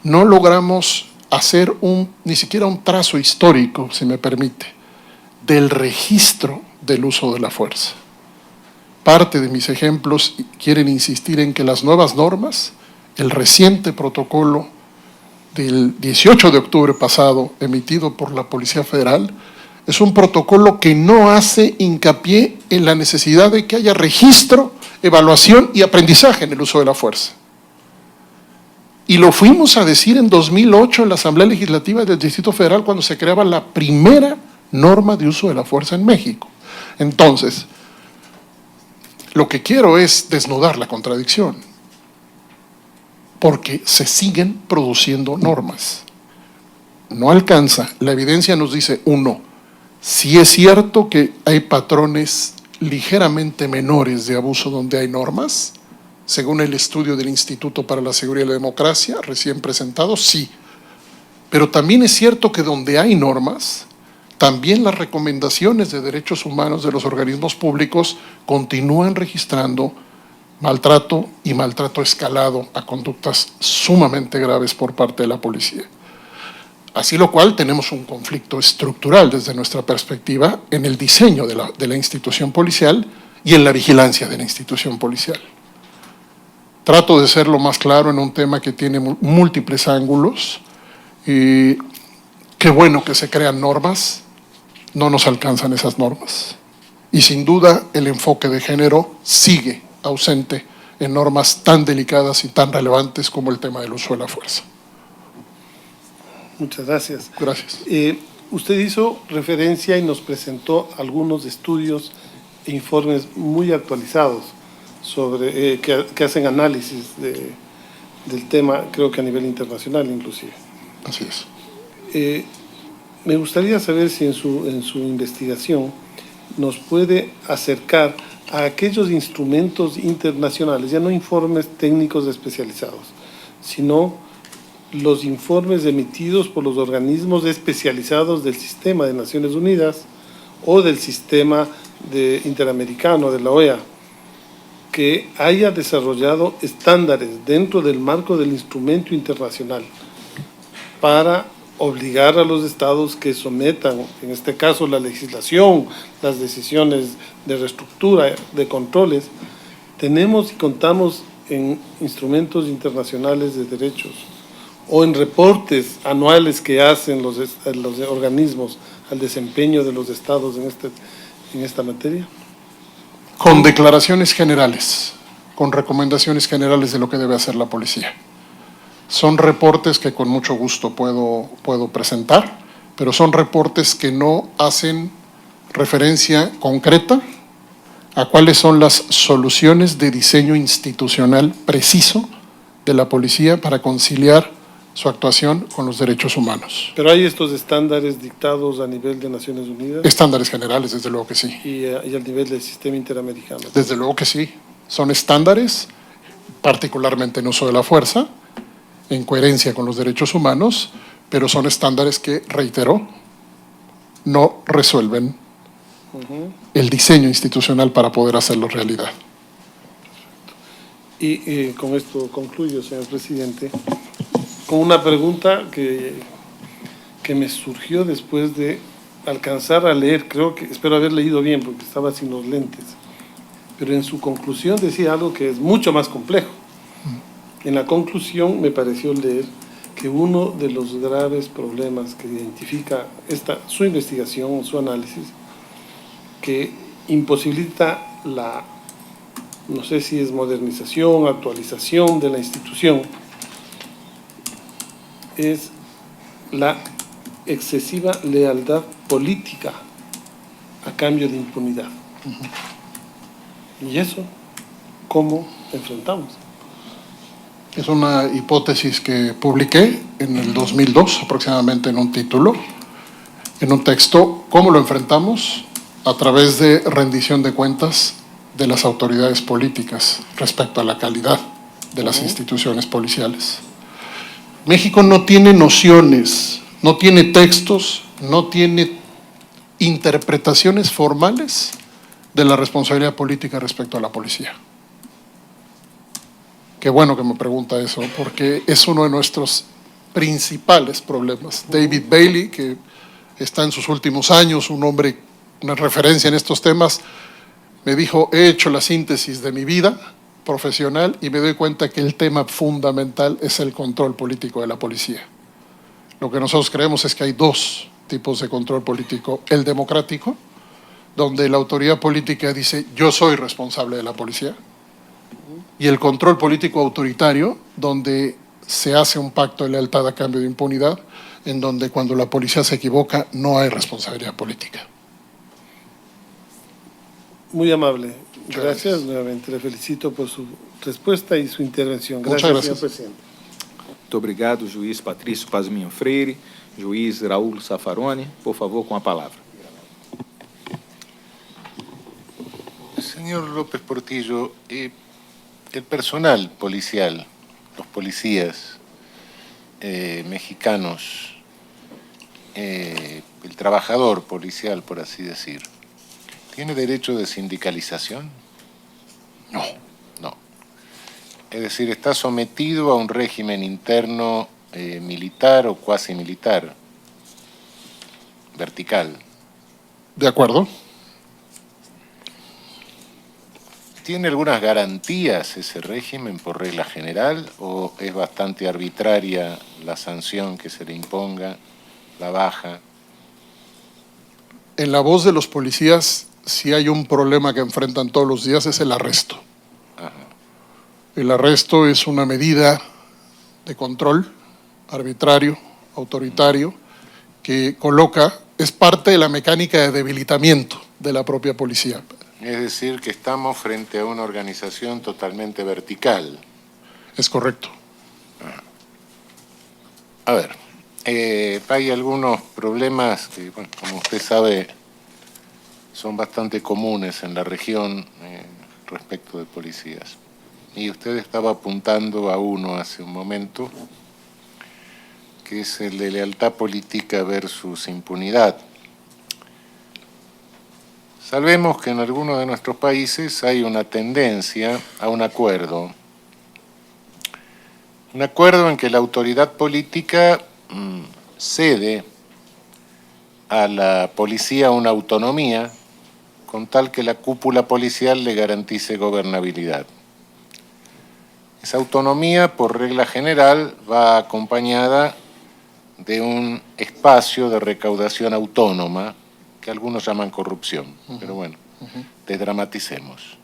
no logramos hacer ni siquiera un trazo histórico, si me permite, del registro del uso de la fuerza. parte de mis ejemplos quieren insistir en que las nuevas normas, el reciente protocolo del 18 de octubre pasado, emitido por la Policía Federal, es un protocolo que no hace hincapié en la necesidad de que haya registro, evaluación y aprendizaje en el uso de la fuerza. Y lo fuimos a decir en 2008 en la Asamblea Legislativa del Distrito Federal cuando se creaba la primera norma de uso de la fuerza en México. Entonces, lo que quiero es desnudar la contradicción, porque se siguen produciendo normas. No alcanza. La evidencia nos dice, uno, si es cierto que hay patrones ligeramente menores de abuso donde hay normas, según el estudio del Instituto para la Seguridad y la Democracia, recién presentado, sí. Pero también es cierto que donde hay normas, también las recomendaciones de derechos humanos de los organismos públicos continúan registrando maltrato y maltrato escalado a conductas sumamente graves por parte de la policía. Así lo cual tenemos un conflicto estructural desde nuestra perspectiva en el diseño de la institución policial y en la vigilancia de la institución policial. Trato de ser lo más claro en un tema que tiene múltiples ángulos. Y qué bueno que se crean normas, no nos alcanzan esas normas. Y sin duda el enfoque de género sigue ausente en normas tan delicadas y tan relevantes como el tema del uso de la fuerza. Muchas gracias. Gracias. Usted hizo referencia y nos presentó algunos estudios e informes muy actualizados sobre que hacen análisis del tema, creo que a nivel internacional inclusive. Así es. Me gustaría saber si en su investigación nos puede acercar a aquellos instrumentos internacionales, ya no informes técnicos especializados, sino los informes emitidos por los organismos especializados del sistema de Naciones Unidas o del sistema interamericano, de la OEA, que haya desarrollado estándares dentro del marco del instrumento internacional para obligar a los estados que sometan, en este caso la legislación, las decisiones de reestructura, de controles. Tenemos y contamos en instrumentos internacionales de derechos o en reportes anuales que hacen los organismos al desempeño de los estados en esta materia. Con declaraciones generales, con recomendaciones generales de lo que debe hacer la policía. Son reportes que con mucho gusto puedo presentar, pero son reportes que no hacen referencia concreta a cuáles son las soluciones de diseño institucional preciso de la policía para conciliar su actuación con los derechos humanos. Pero hay estos estándares dictados a nivel de Naciones Unidas. Estándares generales, desde luego que sí. Y al nivel del sistema interamericano. Desde luego que sí. Son estándares, particularmente en uso de la fuerza, en coherencia con los derechos humanos, pero son estándares que, reitero, no resuelven el diseño institucional para poder hacerlo realidad. Y con esto concluyo, señor presidente, con una pregunta que me surgió después de alcanzar a leer, espero haber leído bien porque estaba sin los lentes, pero en su conclusión decía algo que es mucho más complejo. En la conclusión me pareció leer que uno de los graves problemas que identifica su investigación, su análisis, que imposibilita no sé si es modernización, actualización de la institución, es la excesiva lealtad política a cambio de impunidad. ¿Y eso cómo enfrentamos? Es una hipótesis que publiqué en el 2002, aproximadamente en un título, en un texto. ¿Cómo lo enfrentamos? A través de rendición de cuentas de las autoridades políticas respecto a la calidad de las instituciones policiales. México no tiene nociones, no tiene textos, no tiene interpretaciones formales de la responsabilidad política respecto a la policía. Qué bueno que me pregunta eso, porque es uno de nuestros principales problemas. David Bailey, que está en sus últimos años, un hombre, una referencia en estos temas, me dijo, he hecho la síntesis de mi vida profesional y me doy cuenta que el tema fundamental es el control político de la policía. Lo que nosotros creemos es que hay dos tipos de control político. El democrático, donde la autoridad política dice, yo soy responsable de la policía. Y el control político autoritario, donde se hace un pacto de lealtad a cambio de impunidad, en donde cuando la policía se equivoca no hay responsabilidad política. Muy amable. Muchas Gracias nuevamente. Le felicito por su respuesta y su intervención. Muchas Gracias, gracias. señor presidente. Muito obrigado, juiz Patrício Pazminho Freire. Juiz Raul Safaroni, por favor, com a palavra. Señor López Portillo, el personal policial, los policías mexicanos, el trabajador policial, por así decir, ¿tiene derecho de sindicalización? No. No. Es decir, está sometido a un régimen interno militar o cuasi militar, vertical. ¿De acuerdo? ¿Tiene algunas garantías ese régimen por regla general o es bastante arbitraria la sanción que se le imponga, la baja? En la voz de los policías, si hay un problema que enfrentan todos los días es el arresto. Ajá. El arresto es una medida de control arbitrario, autoritario, que coloca, es parte de la mecánica de debilitamiento de la propia policía. Es decir, que estamos frente a una organización totalmente vertical. Es correcto. A ver, hay algunos problemas que, bueno, como usted sabe, son bastante comunes en la región respecto de policías. Y usted estaba apuntando a uno hace un momento, que es el de lealtad política versus impunidad. Sabemos que en algunos de nuestros países hay una tendencia a un acuerdo en que la autoridad política cede a la policía una autonomía con tal que la cúpula policial le garantice gobernabilidad. Esa autonomía, por regla general, va acompañada de un espacio de recaudación autónoma que algunos llaman corrupción, pero bueno, desdramaticemos.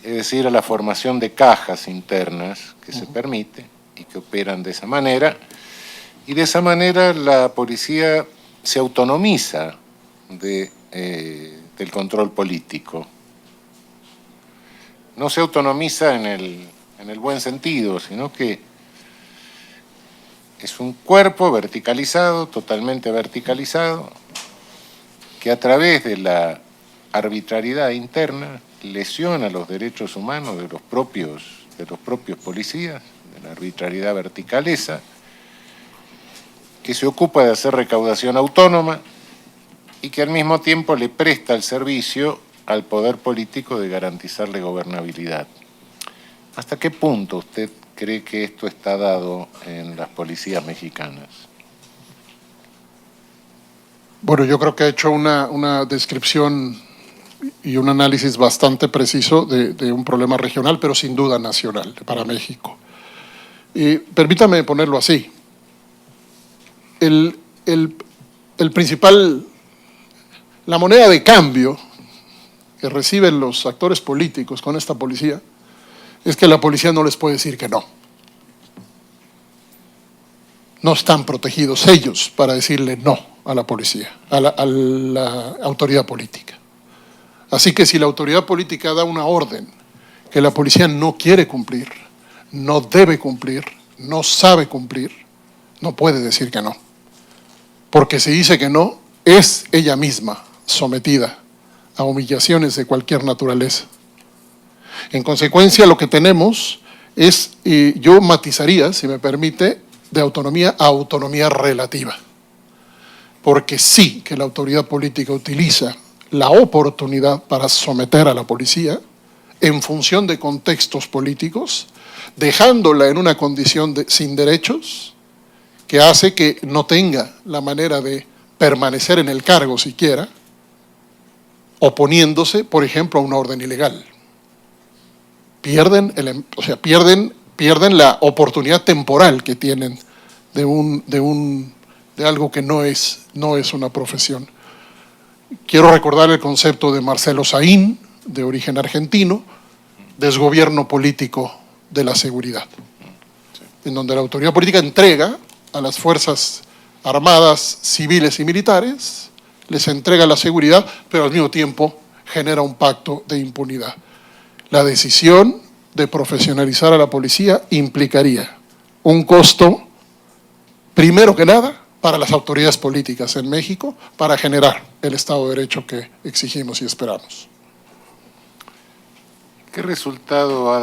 Es decir, a la formación de cajas internas que se permite y que operan de esa manera, y de esa manera la policía se autonomiza del control político. No se autonomiza en el buen sentido, sino que es un cuerpo verticalizado, totalmente verticalizado, que a través de la arbitrariedad interna lesiona los derechos humanos de los propios policías, de la arbitrariedad vertical esa, que se ocupa de hacer recaudación autónoma y que al mismo tiempo le presta el servicio al poder político de garantizarle gobernabilidad. ¿Hasta qué punto usted cree que esto está dado en las policías mexicanas? Bueno, yo creo que ha hecho una descripción y un análisis bastante preciso de un problema regional, pero sin duda nacional para México. Y permítame ponerlo así. El principal, la moneda de cambio que reciben los actores políticos con esta policía es que la policía no les puede decir que no. No están protegidos ellos para decirle no a la policía, a la autoridad política. Así que si la autoridad política da una orden que la policía no quiere cumplir, no debe cumplir, no sabe cumplir, no puede decir que no. Porque si dice que no, es ella misma sometida a humillaciones de cualquier naturaleza. En consecuencia, lo que tenemos es, yo matizaría, si me permite, de autonomía a autonomía relativa. Porque sí que la autoridad política utiliza la oportunidad para someter a la policía en función de contextos políticos, dejándola en una condición sin derechos, que hace que no tenga la manera de permanecer en el cargo siquiera, oponiéndose, por ejemplo, a una orden ilegal. Pierden la oportunidad temporal que tienen de algo que no es una profesión. Quiero recordar el concepto de Marcelo Saín, de origen argentino, desgobierno político de la seguridad, en donde la autoridad política entrega a las fuerzas armadas, civiles y militares, les entrega la seguridad, pero al mismo tiempo genera un pacto de impunidad. La decisión de profesionalizar a la policía implicaría un costo, primero que nada, para las autoridades políticas en México, para generar el Estado de Derecho que exigimos y esperamos. ¿Qué resultado ha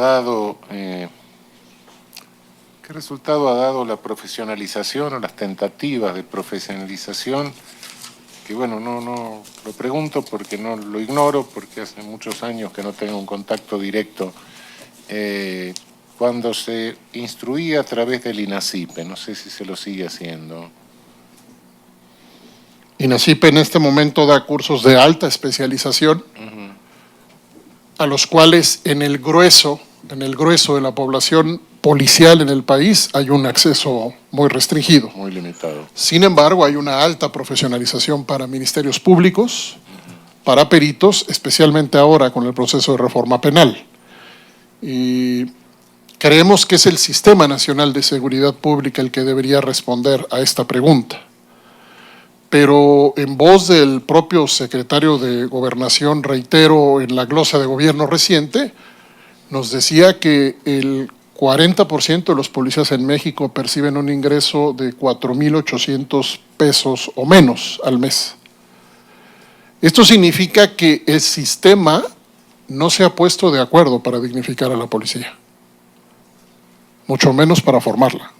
dado la profesionalización o las tentativas de profesionalización? Que bueno, no lo pregunto porque no lo ignoro, porque hace muchos años que no tengo un contacto directo. Cuando se instruía a través del INACIPE, no sé si se lo sigue haciendo. INACIPE en este momento da cursos de alta especialización, a los cuales en el grueso de la población policial en el país hay un acceso muy restringido. Muy limitado. Sin embargo, hay una alta profesionalización para ministerios públicos, para peritos, especialmente ahora con el proceso de reforma penal. Y creemos que es el Sistema Nacional de Seguridad Pública el que debería responder a esta pregunta. Pero en voz del propio secretario de Gobernación, reitero, en la glosa de gobierno reciente, nos decía que el 40% de los policías en México perciben un ingreso de 4,800 pesos o menos al mes. Esto significa que el sistema no se ha puesto de acuerdo para dignificar a la policía, mucho menos para formarla.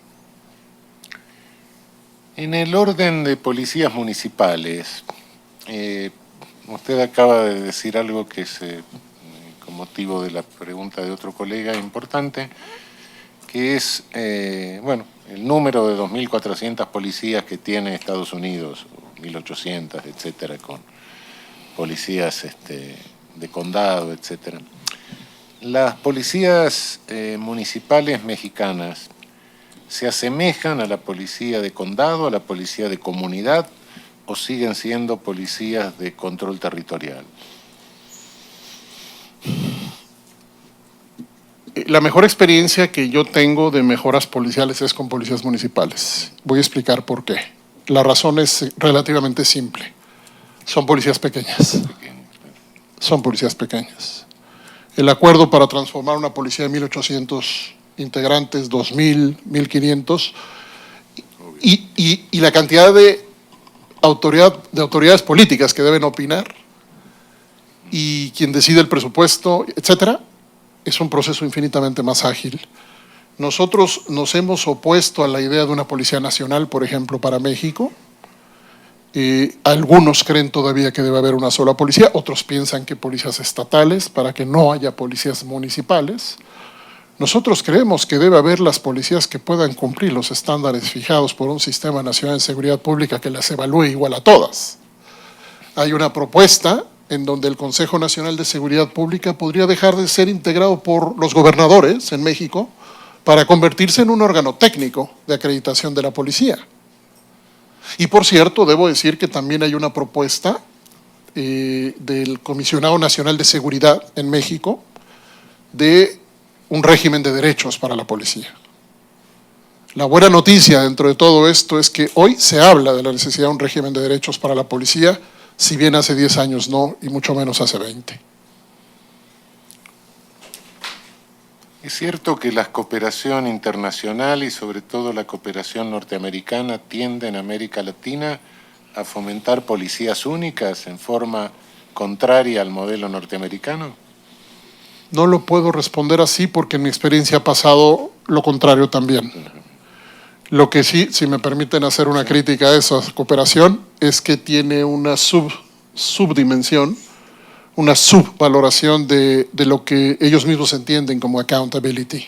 En el orden de policías municipales, usted acaba de decir algo que es, con motivo de la pregunta de otro colega importante, que es, bueno, el número de 2.400 policías que tiene Estados Unidos, 1.800, etcétera, con policías de condado, etcétera. Las policías municipales mexicanas ¿se asemejan a la policía de condado, a la policía de comunidad, o siguen siendo policías de control territorial? La mejor experiencia que yo tengo de mejoras policiales es con policías municipales. Voy a explicar por qué. La razón es relativamente simple. Son policías pequeñas. Son policías pequeñas. El acuerdo para transformar una policía de 1.800 integrantes, 2.000, 1.500, y la cantidad de autoridades políticas que deben opinar, y quien decide el presupuesto, etcétera, es un proceso infinitamente más ágil. Nosotros nos hemos opuesto a la idea de una policía nacional, por ejemplo, para México. Algunos creen todavía que debe haber una sola policía, otros piensan que policías estatales para que no haya policías municipales. Nosotros creemos que debe haber las policías que puedan cumplir los estándares fijados por un Sistema Nacional de Seguridad Pública que las evalúe igual a todas. Hay una propuesta en donde el Consejo Nacional de Seguridad Pública podría dejar de ser integrado por los gobernadores en México para convertirse en un órgano técnico de acreditación de la policía. Y por cierto, debo decir que también hay una propuesta del Comisionado Nacional de Seguridad en México de un régimen de derechos para la policía. La buena noticia dentro de todo esto es que hoy se habla de la necesidad de un régimen de derechos para la policía, si bien hace 10 años no, y mucho menos hace 20. ¿Es cierto que la cooperación internacional y sobre todo la cooperación norteamericana tiende en América Latina a fomentar policías únicas en forma contraria al modelo norteamericano? No lo puedo responder así porque en mi experiencia ha pasado lo contrario también. Lo que sí, si me permiten hacer una crítica a esa cooperación, es que tiene una subdimensión, una subvaloración de lo que ellos mismos entienden como accountability.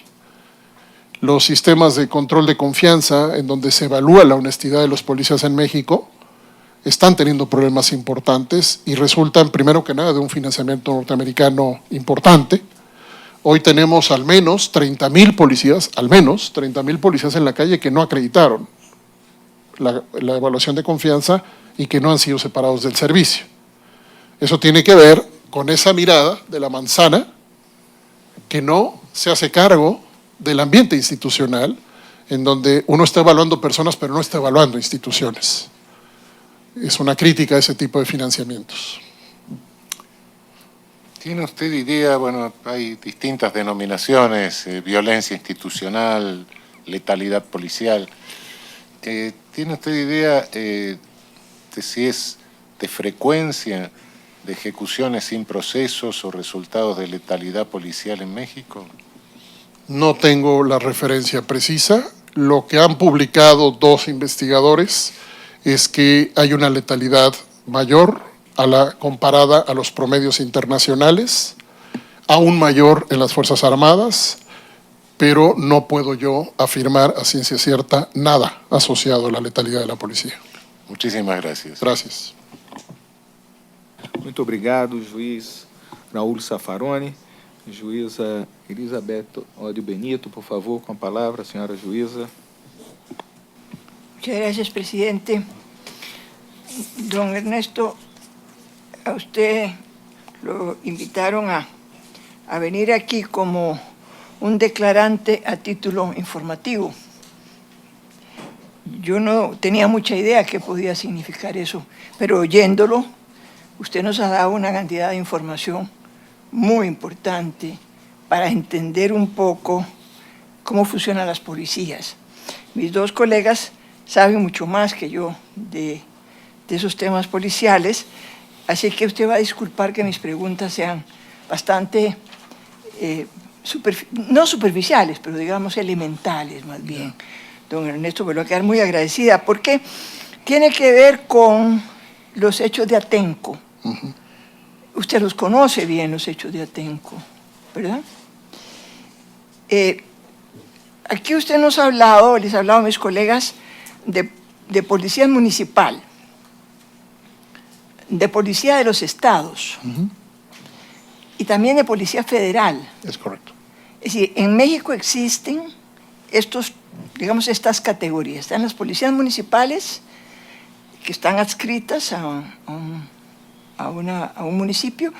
Los sistemas de control de confianza, en donde se evalúa la honestidad de los policías en México, están teniendo problemas importantes y resultan, primero que nada, de un financiamiento norteamericano importante. Hoy tenemos al menos 30,000 policías, en la calle que no acreditaron la evaluación de confianza y que no han sido separados del servicio. Eso tiene que ver con esa mirada de la manzana que no se hace cargo del ambiente institucional, en donde uno está evaluando personas pero no está evaluando instituciones. Es una crítica a ese tipo de financiamientos. ¿Tiene usted idea, bueno, hay distintas denominaciones, violencia institucional, letalidad policial, ¿tiene usted idea de si es de frecuencia de ejecuciones sin procesos o resultados de letalidad policial en México? No tengo la referencia precisa. Lo que han publicado 2 investigadores es que hay una letalidad mayor comparada a los promedios internacionales, aún mayor en las Fuerzas Armadas, pero no puedo yo afirmar a ciencia cierta nada asociado a la letalidad de la policía. Muchísimas gracias. Gracias. Muito obrigado, juiz Raul Safaroni. Juíza Elizabeth Odio Benito, por favor, com a palavra, senhora juíza. Muchas gracias, presidente. Don Ernesto, a usted lo invitaron a venir aquí como un declarante a título informativo. Yo no tenía mucha idea qué podía significar eso, pero oyéndolo, usted nos ha dado una cantidad de información muy importante para entender un poco cómo funcionan las policías. Mis 2 colegas saben mucho más que yo de esos temas policiales, así que usted va a disculpar que mis preguntas sean bastante, no superficiales, pero digamos elementales más bien. Don Ernesto, me lo voy a quedar muy agradecida, porque tiene que ver con los hechos de Atenco. Usted los conoce bien, los hechos de Atenco, ¿verdad? Aquí usted nos ha hablado, les ha hablado a mis colegas, de policía municipal, de policía de los estados y también de policía federal. Es correcto. Es decir, en México existen estas categorías. Están las policías municipales que están adscritas a un municipio,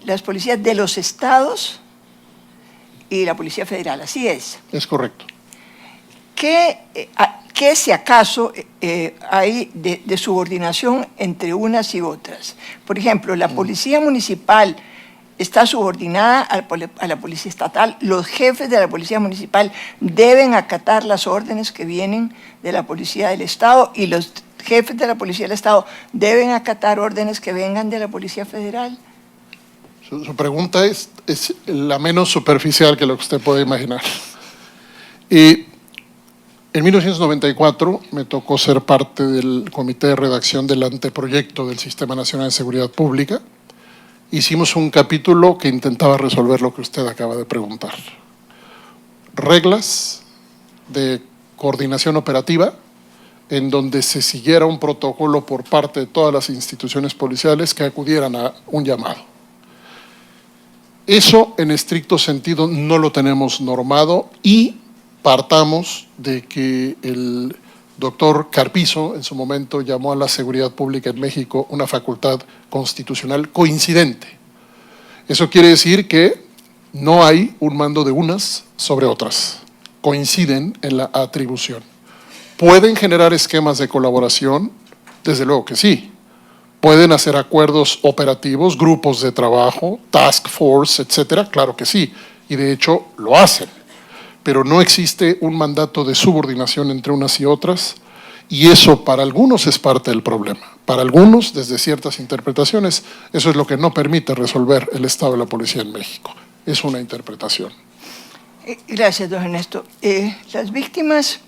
las policías de los estados y la Policía Federal, así es. Es correcto. ¿Qué si acaso hay de subordinación entre unas y otras? Por ejemplo, la Policía Municipal está subordinada a la Policía Estatal. Los jefes de la Policía Municipal deben acatar las órdenes que vienen de la Policía del Estado y los jefes de la Policía del Estado deben acatar órdenes que vengan de la Policía Federal. Su pregunta es la menos superficial que lo que usted puede imaginar. En 1994 me tocó ser parte del comité de redacción del anteproyecto del Sistema Nacional de Seguridad Pública. Hicimos un capítulo que intentaba resolver lo que usted acaba de preguntar. Reglas de coordinación operativa en donde se siguiera un protocolo por parte de todas las instituciones policiales que acudieran a un llamado. Eso, en estricto sentido, no lo tenemos normado y partamos de que el doctor Carpizo, en su momento, llamó a la seguridad pública en México una facultad constitucional coincidente. Eso quiere decir que no hay un mando de unas sobre otras, coinciden en la atribución. ¿Pueden generar esquemas de colaboración? Desde luego que sí. ¿Pueden hacer acuerdos operativos, grupos de trabajo, task force, etcétera? Claro que sí, y de hecho lo hacen. Pero no existe un mandato de subordinación entre unas y otras, y eso para algunos es parte del problema. Para algunos, desde ciertas interpretaciones, eso es lo que no permite resolver el estado de la policía en México. Es una interpretación. Gracias, don Ernesto. Las víctimas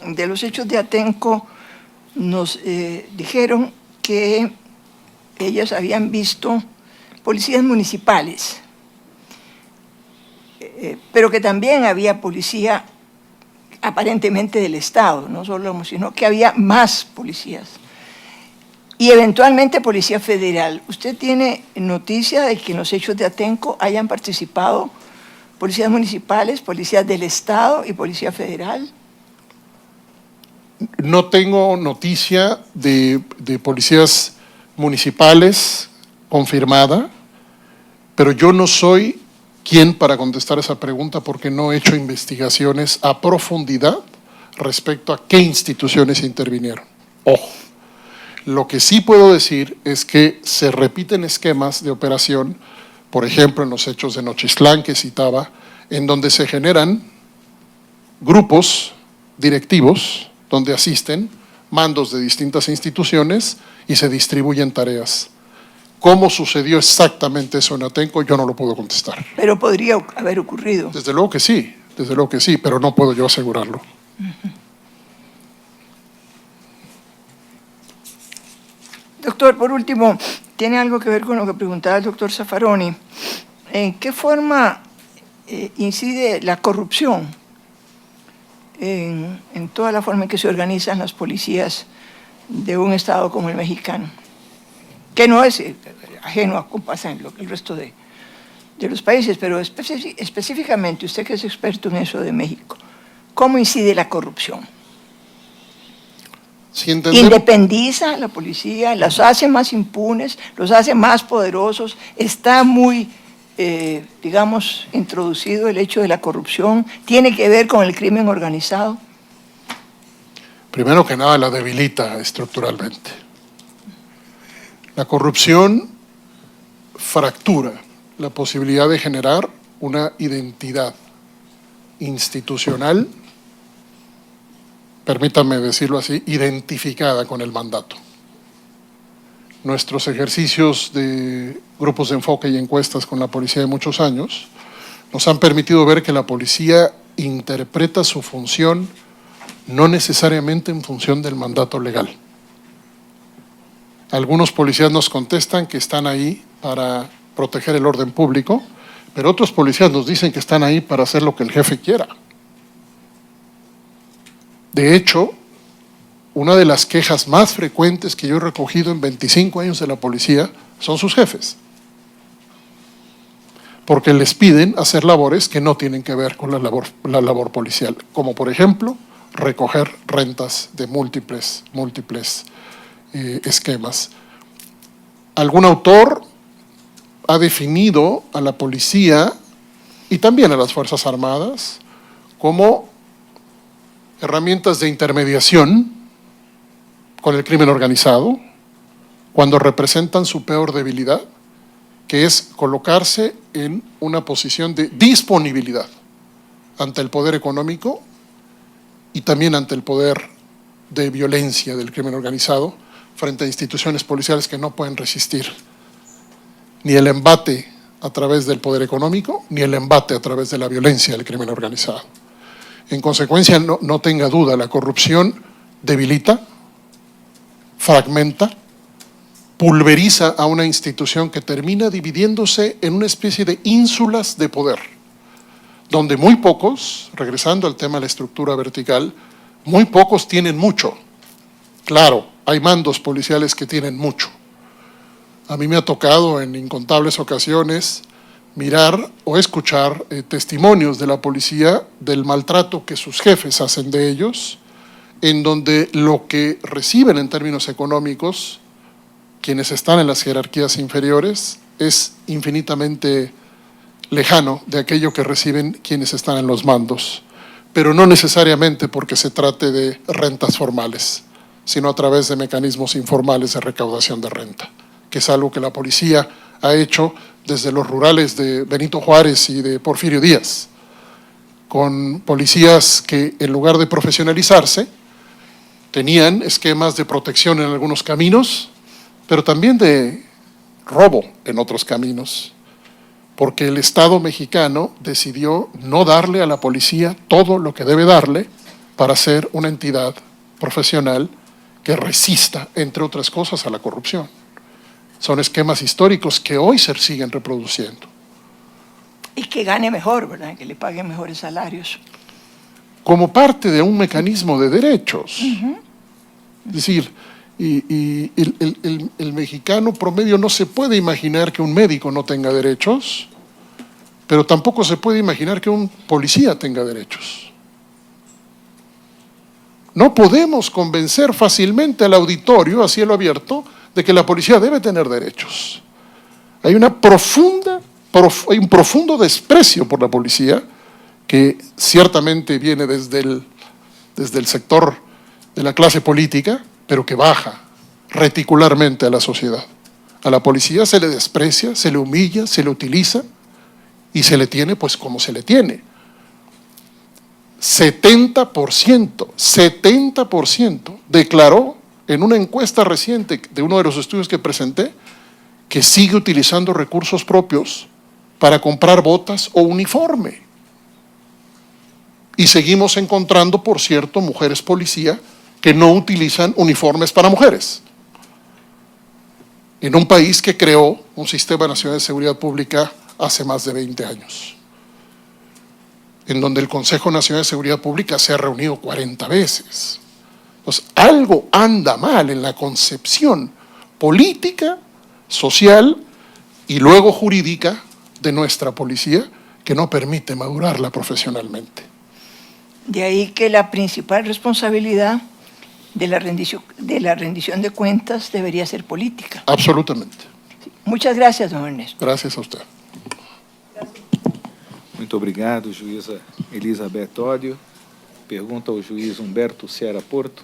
de los hechos de Atenco nos dijeron que ellas habían visto policías municipales, pero que también había policía aparentemente del Estado, no solo, sino que había más policías. Y eventualmente Policía Federal. ¿Usted tiene noticia de que en los hechos de Atenco hayan participado policías municipales, policías del Estado y Policía Federal? No tengo noticia de policías municipales confirmada, pero yo no soy quien para contestar esa pregunta porque no he hecho investigaciones a profundidad respecto a qué instituciones intervinieron. Ojo, lo que sí puedo decir es que se repiten esquemas de operación, por ejemplo, en los hechos de Nochistlán que citaba, en donde se generan grupos directivos donde asisten mandos de distintas instituciones y se distribuyen tareas. ¿Cómo sucedió exactamente eso en Atenco? Yo no lo puedo contestar. Pero podría haber ocurrido. Desde luego que sí, pero no puedo yo asegurarlo. Doctor, por último, tiene algo que ver con lo que preguntaba el doctor Zaffaroni. ¿En qué forma incide la corrupción en toda la forma en que se organizan las policías de un Estado como el mexicano? Que no es ajeno a cómo pasa en el resto de los países, pero específicamente, usted que es experto en eso de México, ¿cómo incide la corrupción? Si entendemos, ¿Independiza a la policía? ¿Los hace más impunes? ¿Los hace más poderosos? ¿Está muy, digamos, introducido el hecho de la corrupción? ¿Tiene que ver con el crimen organizado? primero que nada la debilita estructuralmente. La corrupción fractura la posibilidad de generar una identidad institucional, permítanme decirlo así, identificada con el mandato. Nuestros ejercicios de grupos de enfoque y encuestas con la policía de muchos años nos han permitido ver que la policía interpreta su función no necesariamente en función del mandato legal. Algunos policías nos contestan que están ahí para proteger el orden público, pero otros policías nos dicen que están ahí para hacer lo que el jefe quiera. De hecho, una de las quejas más frecuentes que yo he recogido en 25 años de la policía son sus jefes, porque les piden hacer labores que no tienen que ver con la labor policial, como por ejemplo recoger rentas de múltiples esquemas. Algún autor ha definido a la policía y también a las Fuerzas Armadas como herramientas de intermediación con el crimen organizado cuando representan su peor debilidad, que es colocarse en una posición de disponibilidad ante el poder económico y también ante el poder de violencia del crimen organizado frente a instituciones policiales que no pueden resistir ni el embate a través del poder económico, ni el embate a través de la violencia del crimen organizado. En consecuencia, no tenga duda, la corrupción debilita, fragmenta, pulveriza a una institución que termina dividiéndose en una especie de ínsulas de poder, donde muy pocos, regresando al tema de la estructura vertical, muy pocos tienen mucho. Claro, hay mandos policiales que tienen mucho. A mí me ha tocado en incontables ocasiones mirar o escuchar testimonios de la policía del maltrato que sus jefes hacen de ellos, en donde lo que reciben en términos económicos quienes están en las jerarquías inferiores es infinitamente lejano de aquello que reciben quienes están en los mandos, pero no necesariamente porque se trate de rentas formales, sino a través de mecanismos informales de recaudación de renta, que es algo que la policía ha hecho desde los rurales de Benito Juárez y de Porfirio Díaz, con policías que en lugar de profesionalizarse, tenían esquemas de protección en algunos caminos, pero también de robo en otros caminos, porque el Estado mexicano decidió no darle a la policía todo lo que debe darle para ser una entidad profesional que resista, entre otras cosas, a la corrupción. Son esquemas históricos que hoy se siguen reproduciendo. Y que gane mejor, ¿verdad? Que le paguen mejores salarios. Como parte de un mecanismo de derechos. Es decir, Y el mexicano promedio no se puede imaginar que un médico no tenga derechos, pero tampoco se puede imaginar que un policía tenga derechos. No podemos convencer fácilmente al auditorio a cielo abierto de que la policía debe tener derechos. Hay un profundo desprecio por la policía que ciertamente viene desde el sector de la clase política, pero que baja reticularmente a la sociedad. A la policía se le desprecia, se le humilla, se le utiliza y se le tiene pues como se le tiene. 70% declaró en una encuesta reciente de uno de los estudios que presenté que sigue utilizando recursos propios para comprar botas o uniforme. Y seguimos encontrando, por cierto, mujeres policía que no utilizan uniformes para mujeres. En un país que creó un sistema nacional de seguridad pública hace más de 20 años, en donde el Consejo Nacional de Seguridad Pública se ha reunido 40 veces. Entonces, algo anda mal en la concepción política, social y luego jurídica de nuestra policía, que no permite madurarla profesionalmente. De ahí que la principal responsabilidad de la rendición de cuentas debería ser política. Absolutamente. Muchas gracias, don Ernesto. Gracias a usted. Muito obrigado, juíza Elizabeth Odio. Pergunta ao juiz Humberto Ceará Porto.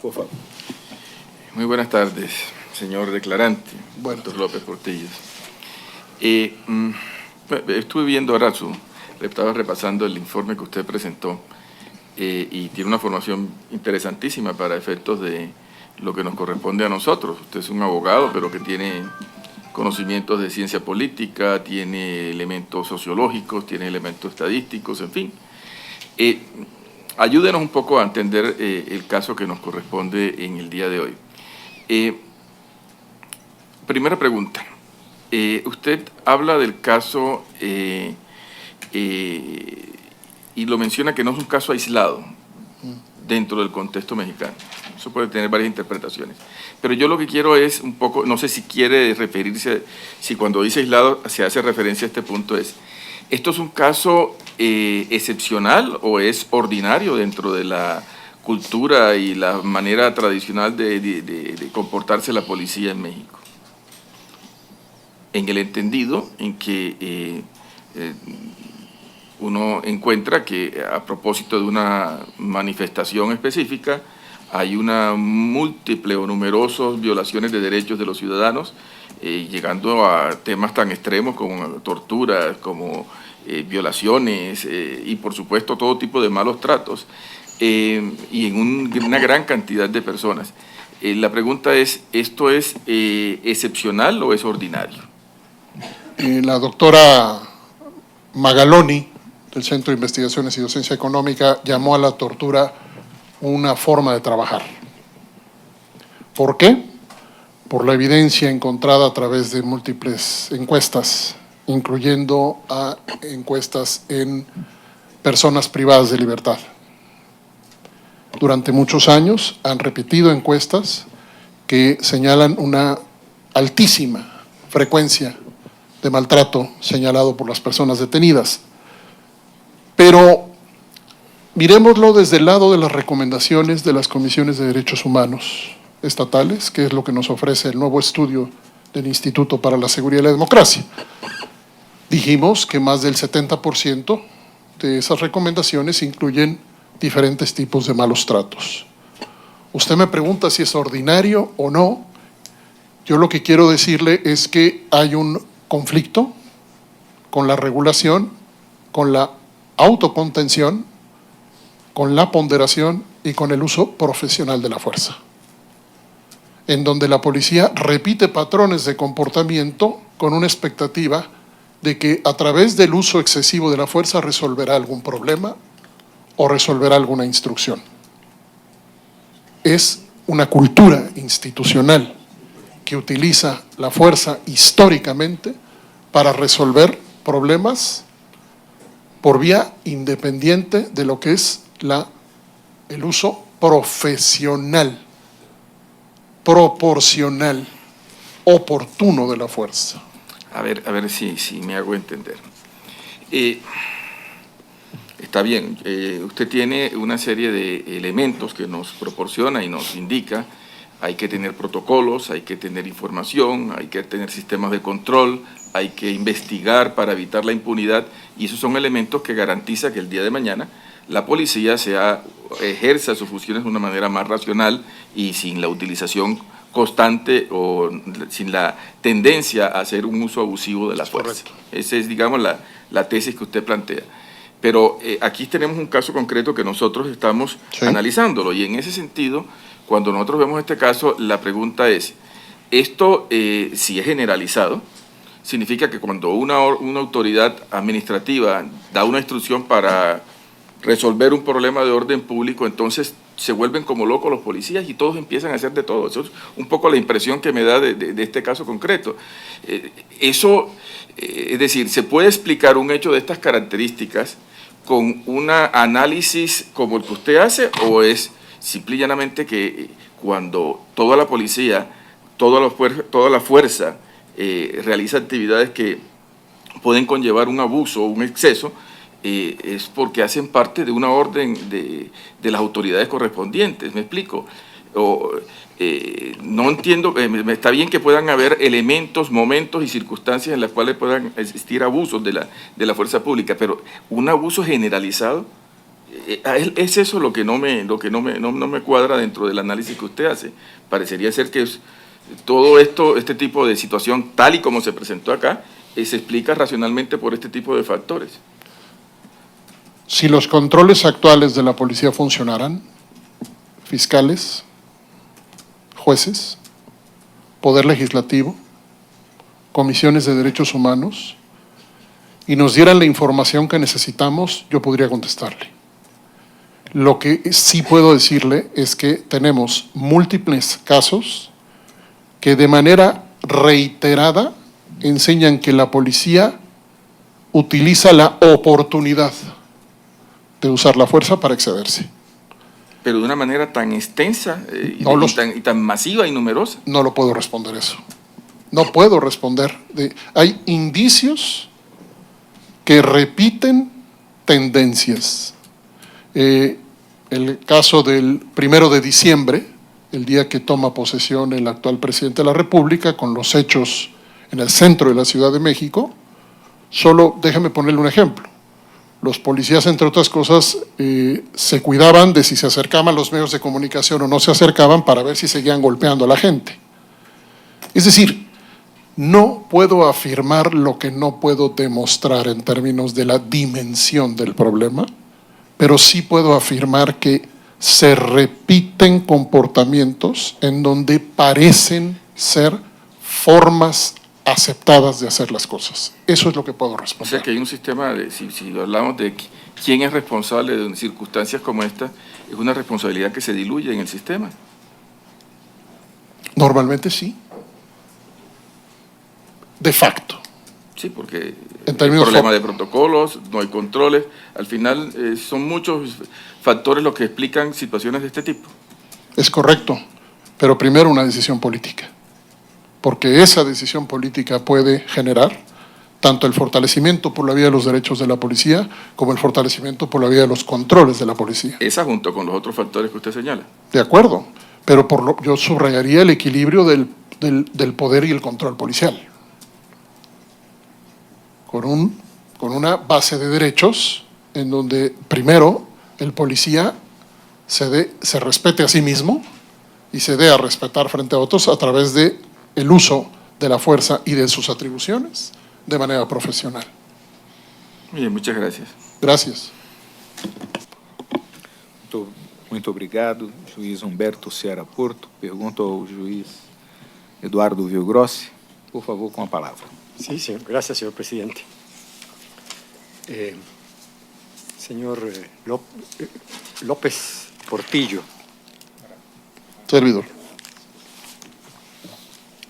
Por favor. Muy buenas tardes, señor declarante, Doctor López Portillo. Estuve viendo ahora estaba repasando el informe que usted presentó y tiene una formación interesantísima para efectos de lo que nos corresponde a nosotros. Usted es un abogado, pero que tiene conocimientos de ciencia política, tiene elementos sociológicos, tiene elementos estadísticos, en fin. Ayúdenos un poco a entender el caso que nos corresponde en el día de hoy. Primera pregunta. Usted habla del caso y lo menciona que no es un caso aislado dentro del contexto mexicano. Eso puede tener varias interpretaciones. Pero yo lo que quiero es un poco, no sé si quiere referirse, si cuando dice aislado se hace referencia a este punto, ¿esto es un caso excepcional o es ordinario dentro de la cultura y la manera tradicional de comportarse la policía en México? En el entendido en que uno encuentra que a propósito de una manifestación específica hay una múltiple o numerosas violaciones de derechos de los ciudadanos, llegando a temas tan extremos como torturas, como violaciones y por supuesto todo tipo de malos tratos y en una gran cantidad de personas. La pregunta es, ¿esto es excepcional o es ordinario? La doctora Magaloni, del Centro de Investigaciones y Docencia Económica, llamó a la tortura una forma de trabajar. ¿Por qué? Por la evidencia encontrada a través de múltiples encuestas, incluyendo a encuestas en personas privadas de libertad. Durante muchos años han repetido encuestas que señalan una altísima frecuencia de maltrato señalado por las personas detenidas. Pero miremoslo desde el lado de las recomendaciones de las comisiones de derechos humanos estatales, que es lo que nos ofrece el nuevo estudio del Instituto para la Seguridad y la Democracia. Dijimos que más del 70% de esas recomendaciones incluyen diferentes tipos de malos tratos. Usted me pregunta si es ordinario o no. Yo lo que quiero decirle es que hay un conflicto con la regulación, con la autocontención, con la ponderación y con el uso profesional de la fuerza, en donde la policía repite patrones de comportamiento con una expectativa de que a través del uso excesivo de la fuerza resolverá algún problema o resolverá alguna instrucción. Es una cultura institucional que utiliza la fuerza históricamente para resolver problemas por vía independiente de lo que es el uso profesional, proporcional, oportuno de la fuerza. A ver si me hago entender. Está bien, usted tiene una serie de elementos que nos proporciona y nos indica. Hay que tener protocolos, hay que tener información, hay que tener sistemas de control, hay que investigar para evitar la impunidad, y esos son elementos que garantizan que el día de mañana la policía ejerza sus funciones de una manera más racional y sin la utilización constante o sin la tendencia a hacer un uso abusivo de la fuerza. Esa es, digamos, la tesis que usted plantea. Pero aquí tenemos un caso concreto que nosotros estamos analizándolo, y en ese sentido, cuando nosotros vemos este caso, la pregunta es, esto si es generalizado, significa que cuando una autoridad administrativa da una instrucción para resolver un problema de orden público, entonces se vuelven como locos los policías y todos empiezan a hacer de todo. Eso es un poco la impresión que me da de este caso concreto. Es decir, ¿se puede explicar un hecho de estas características con un análisis como el que usted hace, o es simple y llanamente que cuando toda la policía, toda la fuerza realiza actividades que pueden conllevar un abuso o un exceso, es porque hacen parte de una orden de las autoridades correspondientes? ¿Me explico? No entiendo, está bien que puedan haber elementos, momentos y circunstancias en las cuales puedan existir abusos de la fuerza pública, pero un abuso generalizado, es eso lo que no me cuadra dentro del análisis que usted hace. Parecería ser que todo este tipo de situación, tal y como se presentó acá, se explica racionalmente por este tipo de factores. Si los controles actuales de la policía funcionaran, fiscales, jueces, poder legislativo, comisiones de derechos humanos, y nos dieran la información que necesitamos, yo podría contestarle. Lo que sí puedo decirle es que tenemos múltiples casos que de manera reiterada enseñan que la policía utiliza la oportunidad de usar la fuerza para excederse. Pero de una manera tan extensa y tan masiva y numerosa. No lo puedo responder eso. No puedo responder. Hay indicios que repiten tendencias. El caso del 1 de diciembre, el día que toma posesión el actual presidente de la República, con los hechos en el centro de la Ciudad de México, solo déjeme ponerle un ejemplo. Los policías, entre otras cosas, se cuidaban de si se acercaban los medios de comunicación o no se acercaban para ver si seguían golpeando a la gente. Es decir, no puedo afirmar lo que no puedo demostrar en términos de la dimensión del problema, pero sí puedo afirmar que se repiten comportamientos en donde parecen ser formas aceptadas de hacer las cosas. Eso es lo que puedo responder. O sea que hay un sistema de, si hablamos de quién es responsable de circunstancias como esta, es una responsabilidad que se diluye en el sistema. Normalmente sí. De facto. Sí, porque en términos hay problemas de protocolos, no hay controles. Al final son muchos factores los que explican situaciones de este tipo. Es correcto, pero primero una decisión política. Porque esa decisión política puede generar tanto el fortalecimiento por la vía de los derechos de la policía como el fortalecimiento por la vía de los controles de la policía. Esa junto con los otros factores que usted señala. De acuerdo, pero yo subrayaría el equilibrio del poder y el control policial. Con una base de derechos en donde primero el policía se respete a sí mismo y se dé a respetar frente a otros a través de el uso de la fuerza y de sus atribuciones de manera profesional. Bien, muchas gracias. Gracias. Muito obrigado, juiz Humberto Ceará Porto. Pergunto ao juiz Eduardo Villagrossi. Por favor, com a palavra. Sí, señor. Gracias, señor presidente. Señor López Portillo. Servidor.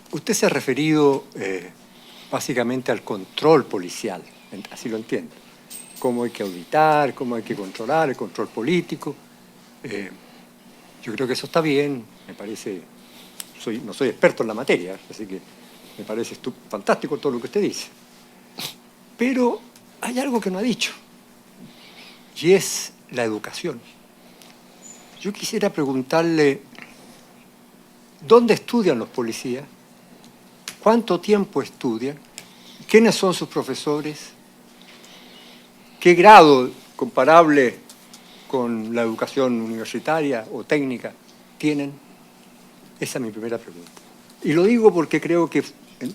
Usted se ha referido básicamente al control policial, así lo entiendo. Cómo hay que auditar, cómo hay que controlar, el control político. Yo creo que eso está bien, me parece, no soy experto en la materia, así que me parece fantástico todo lo que usted dice. Pero hay algo que no ha dicho, y es la educación. Yo quisiera preguntarle, ¿dónde estudian los policías? ¿Cuánto tiempo estudian? ¿Quiénes son sus profesores? ¿Qué grado comparable con la educación universitaria o técnica tienen? Esa es mi primera pregunta. Y lo digo porque creo que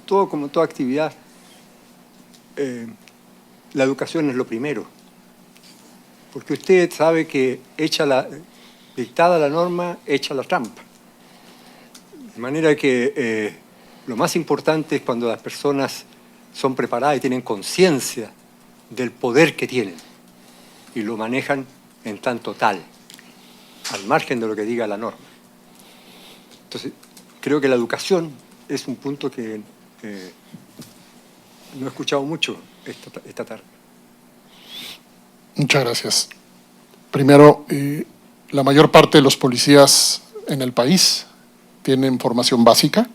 como en toda actividad, la educación es lo primero. Porque usted sabe que dictada la norma, echa la trampa. De manera que lo más importante es cuando las personas son preparadas y tienen conciencia del poder que tienen y lo manejan en tanto tal, al margen de lo que diga la norma. Entonces, creo que la educación es un punto que no he escuchado mucho esta tarde. Muchas gracias. Primero, la mayor parte de los policías en el país tienen formación básica.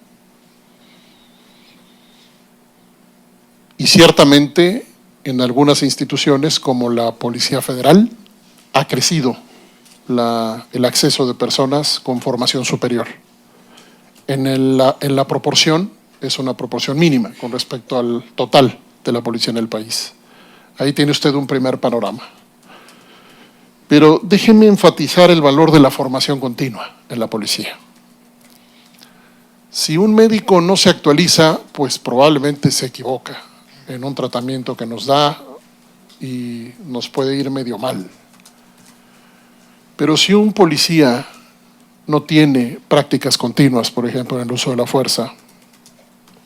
Y ciertamente en algunas instituciones como la Policía Federal ha crecido el acceso de personas con formación superior. En la proporción, es una proporción mínima con respecto al total de la policía en el país. Ahí tiene usted un primer panorama. Pero déjeme enfatizar el valor de la formación continua en la policía. Si un médico no se actualiza, pues probablemente se equivoca en un tratamiento que nos da y nos puede ir medio mal. Pero si un policía no tiene prácticas continuas, por ejemplo, en el uso de la fuerza,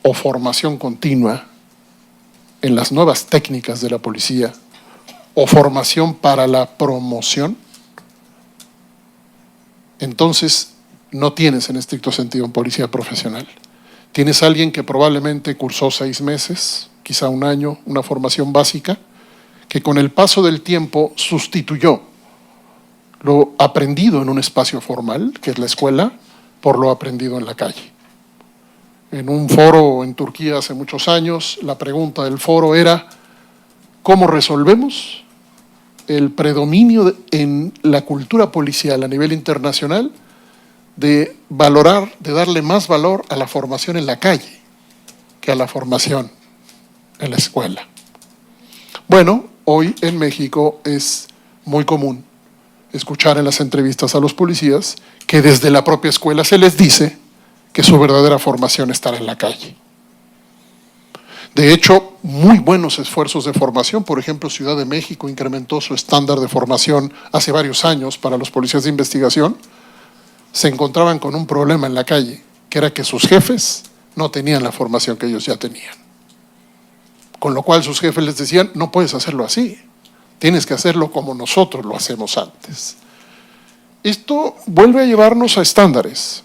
o formación continua en las nuevas técnicas de la policía, o formación para la promoción, entonces no tienes en estricto sentido un policía profesional. Tienes a alguien que probablemente cursó 6 meses, quizá 1 año, una formación básica, que con el paso del tiempo sustituyó lo aprendido en un espacio formal, que es la escuela, por lo aprendido en la calle. En un foro en Turquía hace muchos años, la pregunta del foro era: ¿cómo resolvemos el predominio en la cultura policial a nivel internacional de valorar, de darle más valor a la formación en la calle que a la formación en la escuela? Bueno, hoy en México es muy común escuchar en las entrevistas a los policías que desde la propia escuela se les dice que su verdadera formación estará en la calle. De hecho, muy buenos esfuerzos de formación, por ejemplo, Ciudad de México incrementó su estándar de formación hace varios años para los policías de investigación, se encontraban con un problema en la calle, que era que sus jefes no tenían la formación que ellos ya tenían. Con lo cual sus jefes les decían: no puedes hacerlo así, tienes que hacerlo como nosotros lo hacemos antes. Esto vuelve a llevarnos a estándares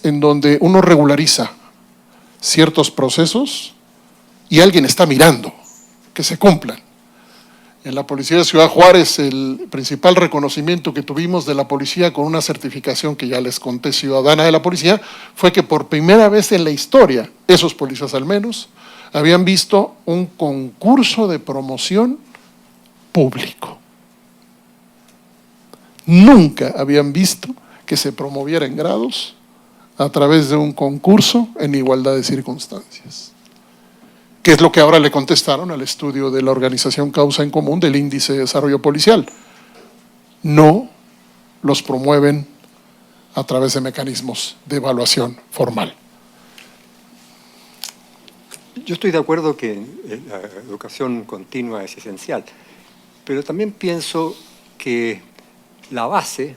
en donde uno regulariza ciertos procesos y alguien está mirando que se cumplan. En la Policía de Ciudad Juárez, el principal reconocimiento que tuvimos de la policía con una certificación que ya les conté, ciudadana de la policía, fue que por primera vez en la historia, esos policías al menos, habían visto un concurso de promoción público. Nunca habían visto que se promoviera en grados a través de un concurso en igualdad de circunstancias. ¿Qué es lo que ahora le contestaron al estudio de la organización Causa en Común del Índice de Desarrollo Policial? No los promueven a través de mecanismos de evaluación formal. Yo estoy de acuerdo que la educación continua es esencial, pero también pienso que la base,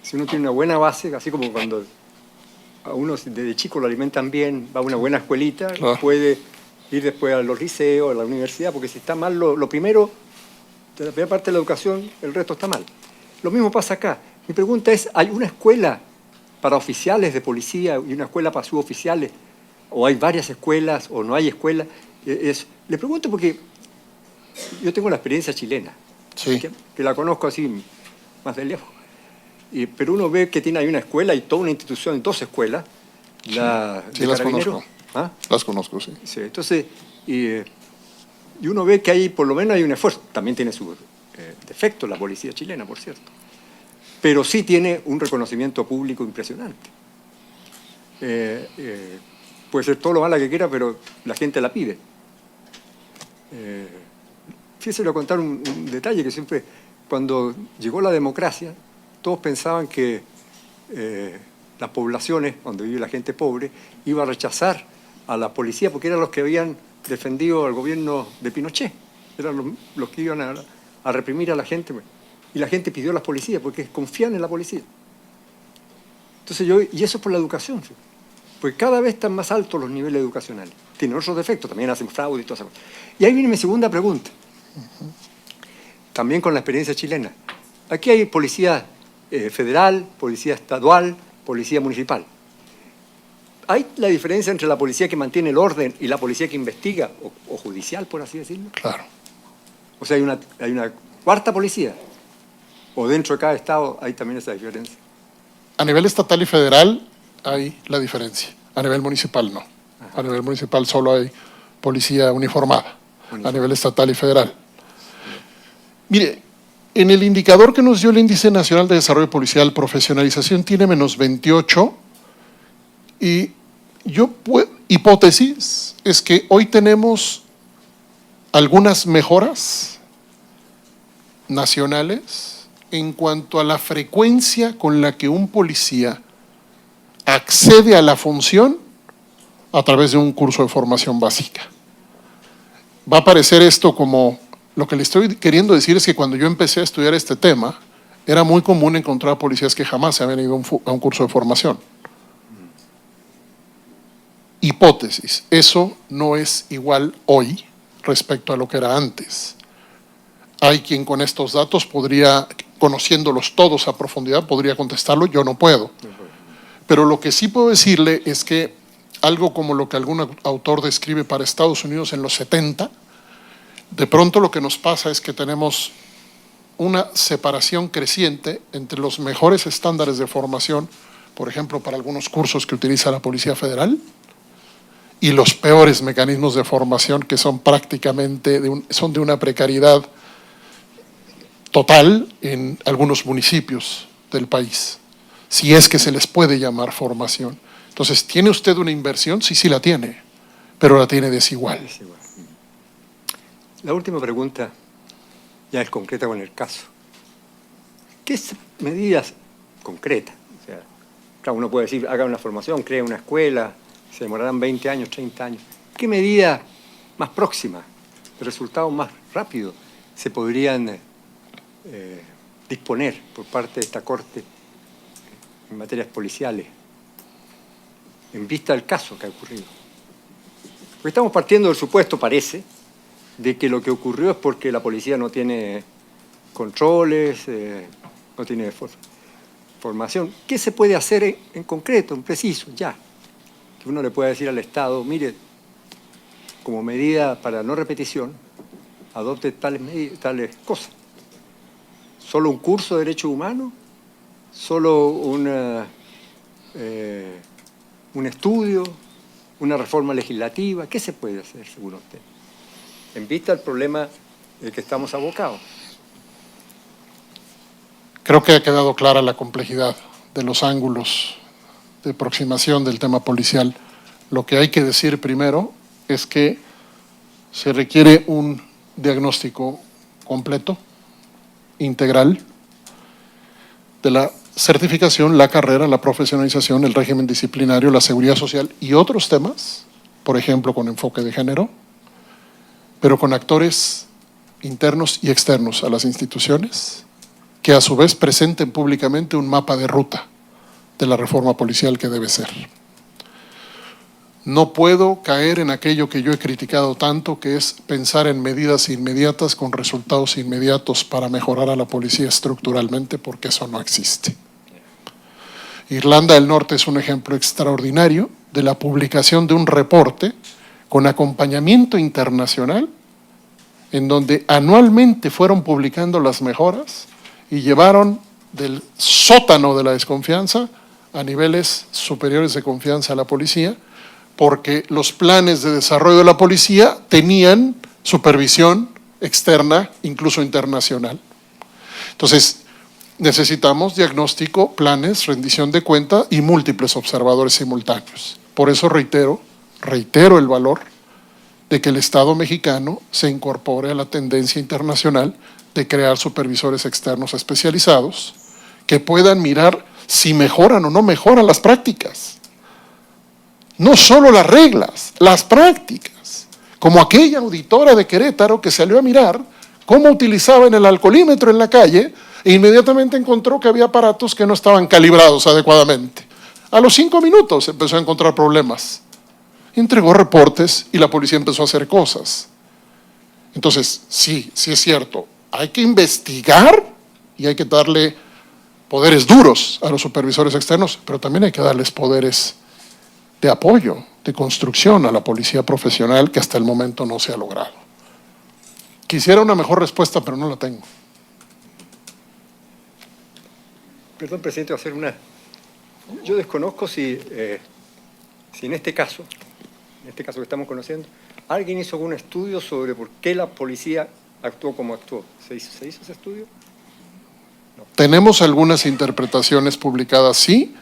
si uno tiene una buena base, así como cuando a uno desde chico lo alimentan bien, va a una buena escuelita, Claro, puede ir después a los liceos, a la universidad, porque si está mal lo primero, de la primera parte de la educación, el resto está mal. Lo mismo pasa acá. Mi pregunta es, ¿hay una escuela para oficiales de policía y una escuela para suboficiales? ¿O hay varias escuelas o no hay escuelas? Le pregunto porque yo tengo la experiencia chilena, sí. que la conozco así más de lejos. pero uno ve que hay una escuela y toda una institución, 2 escuelas. Sí, las conozco. ¿Ah? Las conozco, sí. Sí, entonces, y uno ve que ahí por lo menos hay un esfuerzo. También tiene su defecto la policía chilena, por cierto. Pero sí tiene un reconocimiento público impresionante. Puede ser todo lo mala que quiera, pero la gente la pide. Fíjese, le voy a contar un detalle que siempre, cuando llegó la democracia, todos pensaban que las poblaciones, donde vive la gente pobre, iba a rechazar a la policía porque eran los que habían defendido al gobierno de Pinochet. Eran los que iban a reprimir a la gente. Y la gente pidió a las policías porque confían en la policía. Entonces y eso es por la educación. ¿Sí? Porque cada vez están más altos los niveles educacionales. Tienen otros defectos, también hacen fraude y todas esas cosas. Y ahí viene mi segunda pregunta. También con la experiencia chilena. Aquí hay policía federal, policía estadual, policía municipal. ¿Hay la diferencia entre la policía que mantiene el orden y la policía que investiga, o judicial, por así decirlo? Claro. O sea, hay una cuarta policía. ¿O dentro de cada estado hay también esa diferencia? A nivel estatal y federal hay la diferencia. A nivel municipal no. A nivel municipal solo hay policía uniformada. A nivel estatal y federal. Mire, en el indicador que nos dio el Índice Nacional de Desarrollo Policial, profesionalización tiene -28, y hipótesis es que hoy tenemos algunas mejoras nacionales en cuanto a la frecuencia con la que un policía accede a la función a través de un curso de formación básica. Va a parecer esto como, lo que le estoy queriendo decir es que cuando yo empecé a estudiar este tema, era muy común encontrar policías que jamás se habían ido a un curso de formación. Hipótesis, eso no es igual hoy respecto a lo que era antes. Hay quien con estos datos podría, conociéndolos todos a profundidad, podría contestarlo, yo no puedo. Pero lo que sí puedo decirle es que algo como lo que algún autor describe para Estados Unidos en los 70, de pronto lo que nos pasa es que tenemos una separación creciente entre los mejores estándares de formación, por ejemplo, para algunos cursos que utiliza la Policía Federal, y los peores mecanismos de formación que son prácticamente son de una precariedad total en algunos municipios del país, si es que se les puede llamar formación. Entonces, ¿tiene usted una inversión? Sí, sí la tiene, pero la tiene desigual. La última pregunta ya es concreta con el caso. ¿Qué medidas concretas? O sea, claro, uno puede decir, haga una formación, cree una escuela, se demorarán 20 años, 30 años. ¿Qué medidas más próximas, de resultados más rápidos, se podrían disponer por parte de esta Corte en materias policiales en vista del caso que ha ocurrido? Porque estamos partiendo del supuesto, parece, de que lo que ocurrió es porque la policía no tiene controles, no tiene formación. ¿Qué se puede hacer en concreto, en preciso, ya? Que uno le pueda decir al Estado, mire, como medida para no repetición, adopte tales cosas. ¿Solo un curso de derechos humanos? ¿Solo un estudio? ¿Una reforma legislativa? ¿Qué se puede hacer, según usted? En vista del problema del que estamos abocados. Creo que ha quedado clara la complejidad de los ángulos de aproximación del tema policial. Lo que hay que decir primero es que se requiere un diagnóstico completo, integral, de la certificación, la carrera, la profesionalización, el régimen disciplinario, la seguridad social y otros temas, por ejemplo, con enfoque de género, pero con actores internos y externos a las instituciones, que a su vez presenten públicamente un mapa de ruta de la reforma policial que debe ser. No puedo caer en aquello que yo he criticado tanto, que es pensar en medidas inmediatas con resultados inmediatos para mejorar a la policía estructuralmente, porque eso no existe. Irlanda del Norte es un ejemplo extraordinario de la publicación de un reporte con acompañamiento internacional, en donde anualmente fueron publicando las mejoras y llevaron del sótano de la desconfianza a niveles superiores de confianza a la policía, porque los planes de desarrollo de la policía tenían supervisión externa, incluso internacional. Entonces, necesitamos diagnóstico, planes, rendición de cuenta y múltiples observadores simultáneos. Por eso reitero el valor de que el Estado mexicano se incorpore a la tendencia internacional de crear supervisores externos especializados que puedan mirar si mejoran o no mejoran las prácticas. No solo las reglas, las prácticas. Como aquella auditora de Querétaro que salió a mirar cómo utilizaban el alcoholímetro en la calle e inmediatamente encontró que había aparatos que no estaban calibrados adecuadamente. A los 5 minutos empezó a encontrar problemas. Entregó reportes y la policía empezó a hacer cosas. Entonces, sí es cierto, hay que investigar y hay que darle poderes duros a los supervisores externos, pero también hay que darles poderes de apoyo, de construcción a la policía profesional que hasta el momento no se ha logrado. Quisiera una mejor respuesta, pero no la tengo. Perdón, presidente, hacer una... Yo desconozco si en este caso que estamos conociendo, alguien hizo algún estudio sobre por qué la policía actuó como actuó. ¿Se hizo ese estudio? No. Tenemos algunas interpretaciones publicadas, sí.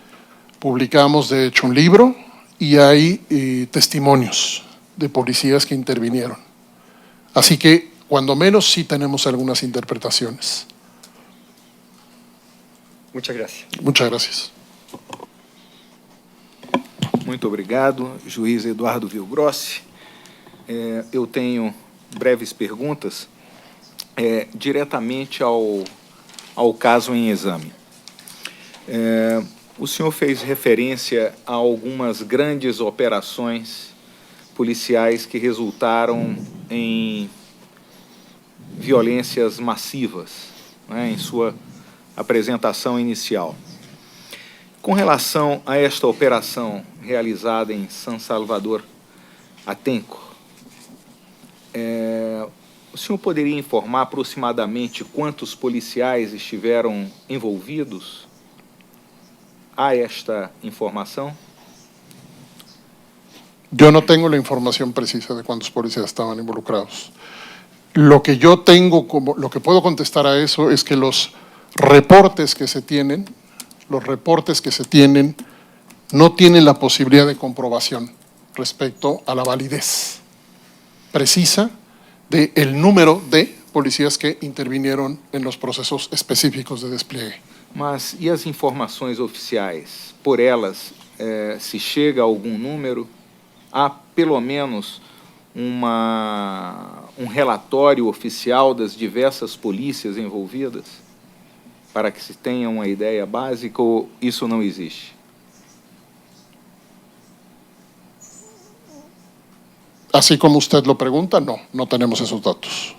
Publicamos, de hecho, un libro y hay testimonios de policías que intervinieron. Así que, cuando menos, sí tenemos algunas interpretaciones. Muchas gracias. Muchas gracias. Muito obrigado, juiz Eduardo Vilgrossi. Eu tenho breves perguntas diretamente ao caso em exame. O senhor fez referência a algumas grandes operações policiais que resultaram em violências massivas, né, em sua apresentação inicial. Com relação a esta operação realizada em San Salvador Atenco, o senhor poderia informar aproximadamente quantos policiais estiveram envolvidos? Há esta informação? Yo no tengo la información precisa de cuántos policías estaban involucrados. Lo que yo tengo, lo que puedo contestar a eso es que los reportes que se tienen no tienen la posibilidad de comprobación respecto a la validez precisa del número de policías que intervinieron en los procesos específicos de despliegue. Mas e as informações oficiais? Por elas, se chega a algum número? Há pelo menos um relatório oficial das diversas polícias envolvidas? Para que se tenha uma ideia básica, ou isso não existe? Así como usted lo pregunta, no tenemos esos datos.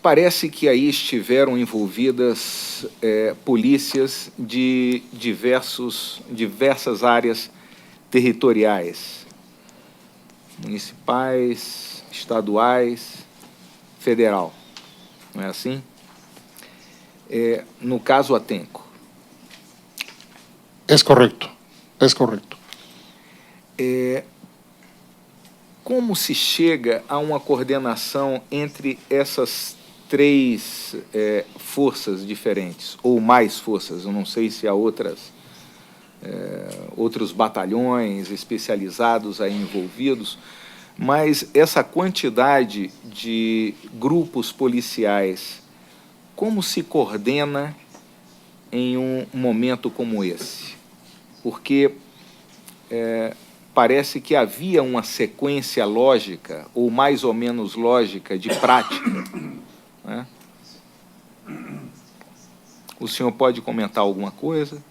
Parece que aí estiveram envolvidas polícias de diversas áreas territoriais, municipais, estaduais, federal, não é assim? No caso Atenco. Es correcto. Como se chega a uma coordenação entre essas três forças diferentes, ou mais forças? Eu não sei se há outros batalhões especializados aí envolvidos, mas essa quantidade de grupos policiais, como se coordena em um momento como esse? Porque parece que havia uma sequência lógica, ou mais ou menos lógica, de prática, né? O senhor pode comentar alguma coisa?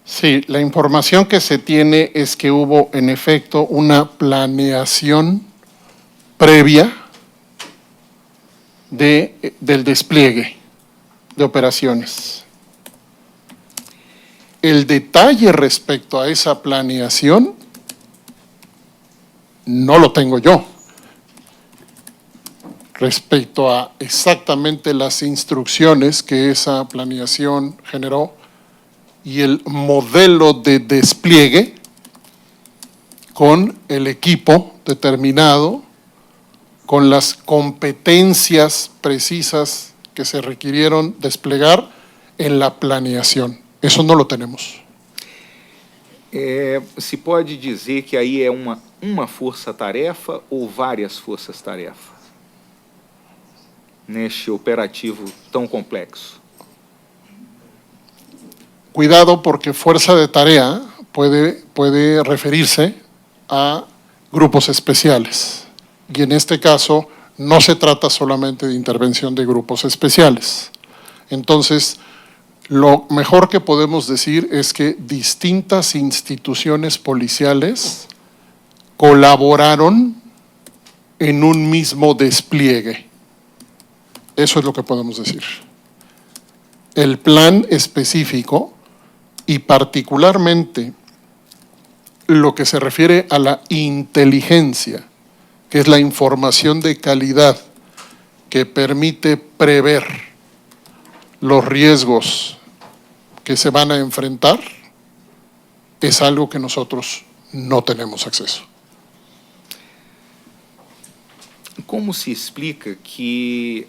Sí, la información que se tiene es que hubo en efecto una planeación previa del despliegue de operaciones. El detalle respecto a esa planeación no lo tengo yo. respecto a exactamente las instrucciones que esa planeación generó y el modelo de despliegue con el equipo determinado, con las competencias precisas que se requirieron desplegar en la planeación. Eso no lo tenemos. Se pode dizer que aí é uma força-tarefa ou várias forças-tarefas neste operativo tão complexo? Cuidado, porque fuerza de tarea puede referirse a grupos especiales. Y en este caso no se trata solamente de intervención de grupos especiales. Entonces, lo mejor que podemos decir es que distintas instituciones policiales colaboraron en un mismo despliegue. Eso es lo que podemos decir. El plan específico y particularmente lo que se refiere a la inteligencia, que es la información de calidad que permite prever los riesgos que se van a enfrentar, es algo que nosotros no tenemos acceso. Como se explica que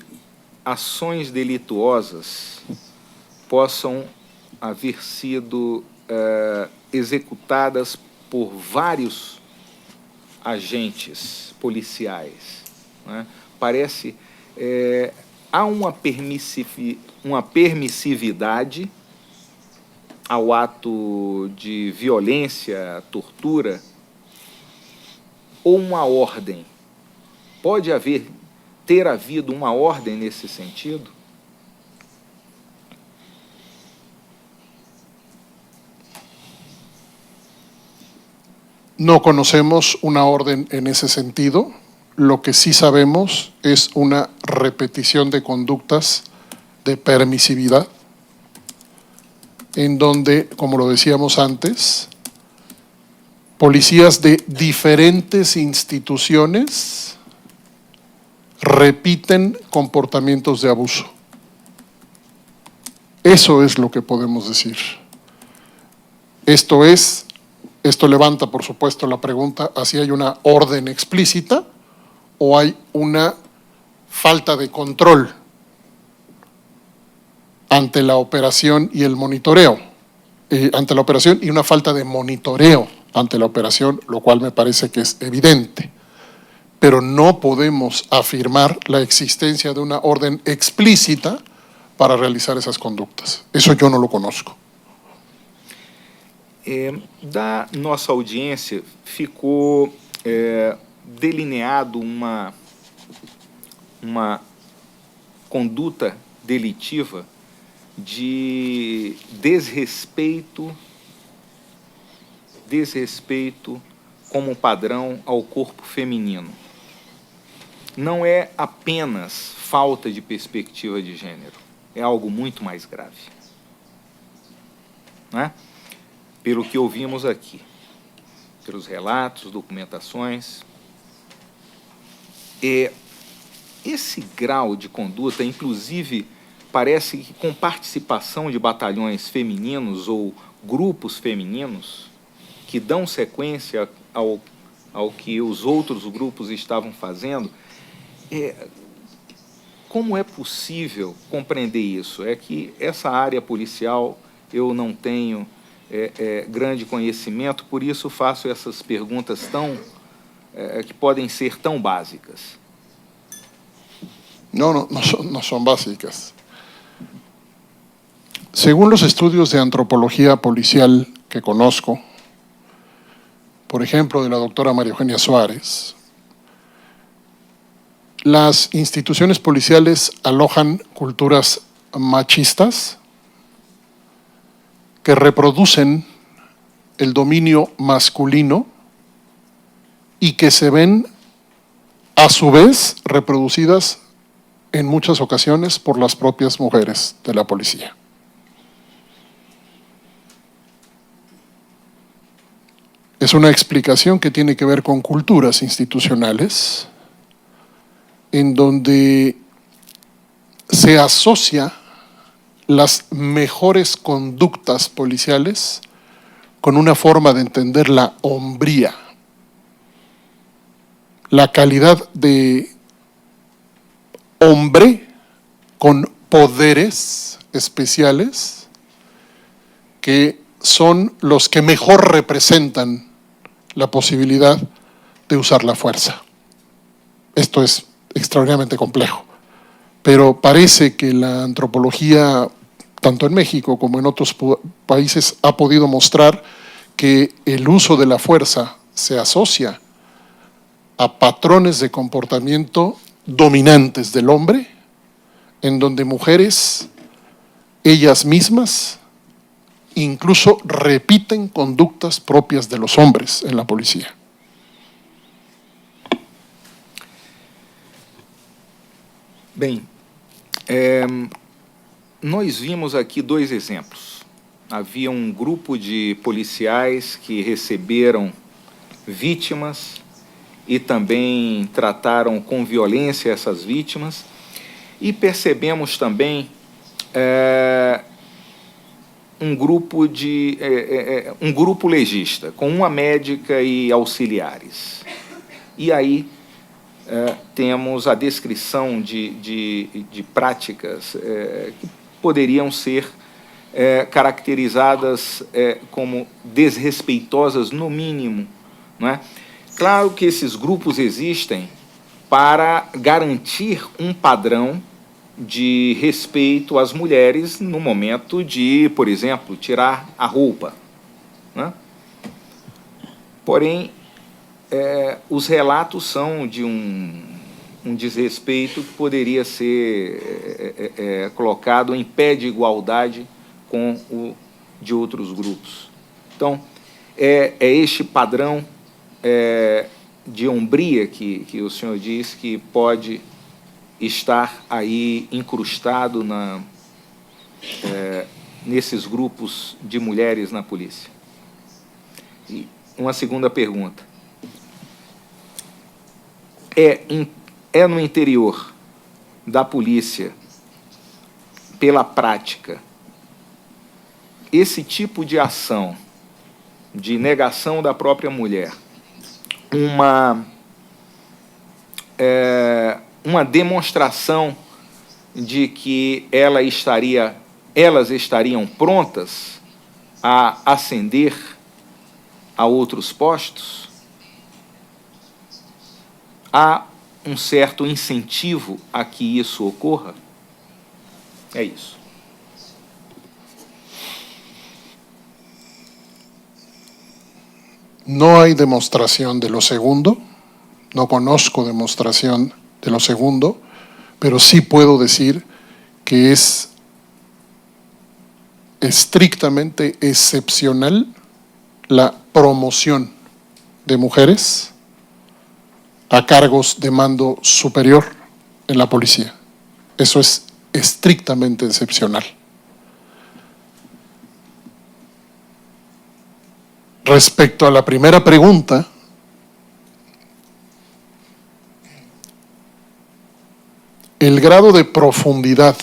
ações delituosas possam haver sido executadas por vários agentes policiais, né? Parece há uma permissividade ao ato de violência, tortura, ou uma ordem? Pode ter havido uma ordem nesse sentido? No conocemos una orden en ese sentido. Lo que sí sabemos es una repetición de conductas de permisividad, en donde, como lo decíamos antes, policías de diferentes instituciones repiten comportamientos de abuso. Eso es lo que podemos decir. Esto levanta, por supuesto, la pregunta a si hay una orden explícita o hay una falta de control ante la operación y el monitoreo, ante la operación y una falta de monitoreo ante la operación, lo cual me parece que es evidente. Pero no podemos afirmar la existencia de una orden explícita para realizar esas conductas. Eso yo no lo conozco. Da nossa audiência ficou delineado uma conduta delitiva de desrespeito como padrão ao corpo feminino. Não é apenas falta de perspectiva de gênero, é algo muito mais grave, né? Pelo que ouvimos aqui, pelos relatos, documentações. Esse grau de conduta, inclusive, parece que com participação de batalhões femininos ou grupos femininos que dão sequência ao que os outros grupos estavam fazendo, como é possível compreender isso? É que essa área policial eu não tenho grande conhecimento, por isso faço essas perguntas que podem ser tão básicas. No son básicas. Según los estudios de antropología policial que conozco, por ejemplo, de la doctora María Eugenia Suárez, las instituciones policiales alojan culturas machistas que reproducen el dominio masculino y que se ven a su vez reproducidas en muchas ocasiones por las propias mujeres de la policía. Es una explicación que tiene que ver con culturas institucionales, en donde se asocia las mejores conductas policiales con una forma de entender la hombría, la calidad de hombre con poderes especiales que son los que mejor representan la posibilidad de usar la fuerza. Esto es extraordinariamente complejo, pero parece que la antropología, tanto en México como en otros países, ha podido mostrar que el uso de la fuerza se asocia a patrones de comportamiento dominantes del hombre, en donde mujeres, ellas mismas, incluso repiten conductas propias de los hombres en la policía. Bem, nós vimos aqui 2 exemplos. Havia um grupo de policiais que receberam vítimas e também trataram com violência essas vítimas. E percebemos também um grupo legista, com uma médica e auxiliares. E aí temos a descrição de práticas que poderiam ser caracterizadas como desrespeitosas, no mínimo, não é? Claro que esses grupos existem para garantir um padrão de respeito às mulheres no momento de, por exemplo, tirar a roupa, né? Porém, os relatos são de um desrespeito que poderia ser colocado em pé de igualdade com o de outros grupos. Então, é este padrão de hombria que o senhor diz que pode estar aí incrustado nesses grupos de mulheres na polícia. E uma segunda pergunta. É no interior da polícia, pela prática, esse tipo de ação de negação da própria mulher, uma demonstração de que elas estariam prontas a ascender a outros postos? Há um certo incentivo a que isso ocorra? É isso. No hay demostración de lo segundo, no conozco demostración de lo segundo, pero sí puedo decir que es estrictamente excepcional la promoción de mujeres a cargos de mando superior en la policía. Eso es estrictamente excepcional. Respecto a la primera pregunta, el grado de profundidad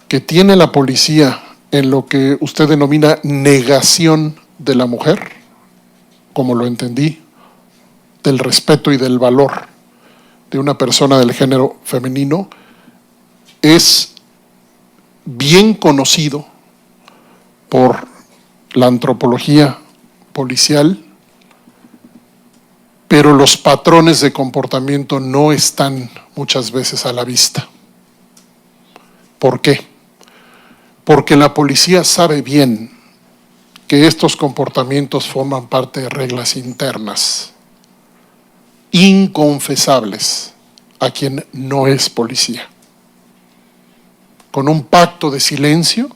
que tiene la policía en lo que usted denomina negación de la mujer, como lo entendí, del respeto y del valor de una persona del género femenino, es bien conocido por la antropología policial, pero los patrones de comportamiento no están muchas veces a la vista. ¿Por qué? Porque la policía sabe bien que estos comportamientos forman parte de reglas internas, inconfesables a quien no es policía, con un pacto de silencio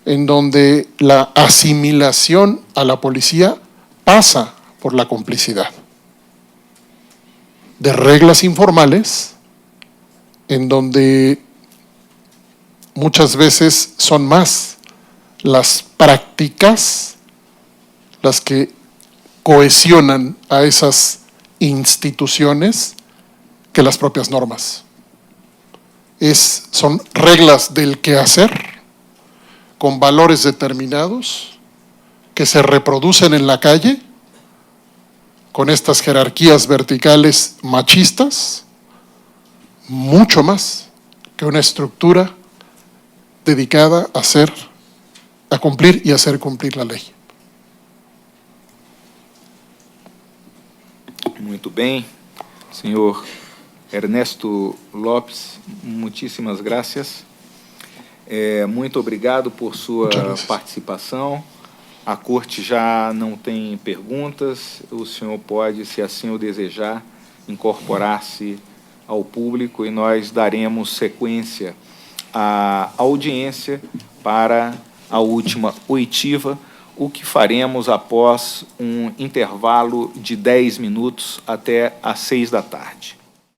en donde la asimilación a la policía pasa por la complicidad, de reglas informales en donde muchas veces son más las prácticas las que cohesionan a esas instituciones que las propias normas. Son reglas del quehacer con valores determinados que se reproducen en la calle con estas jerarquías verticales machistas, mucho más que una estructura dedicada a cumplir y hacer cumplir la lei. Muito bem. Senhor Ernesto Lopes, muitíssimas graças. Muito obrigado por sua participação. A Corte já não tem perguntas. O senhor pode, se assim o desejar, incorporar-se ao público e nós daremos sequência à audiência para a última oitiva, o que faremos após um intervalo de 10 minutos até às 6 da tarde.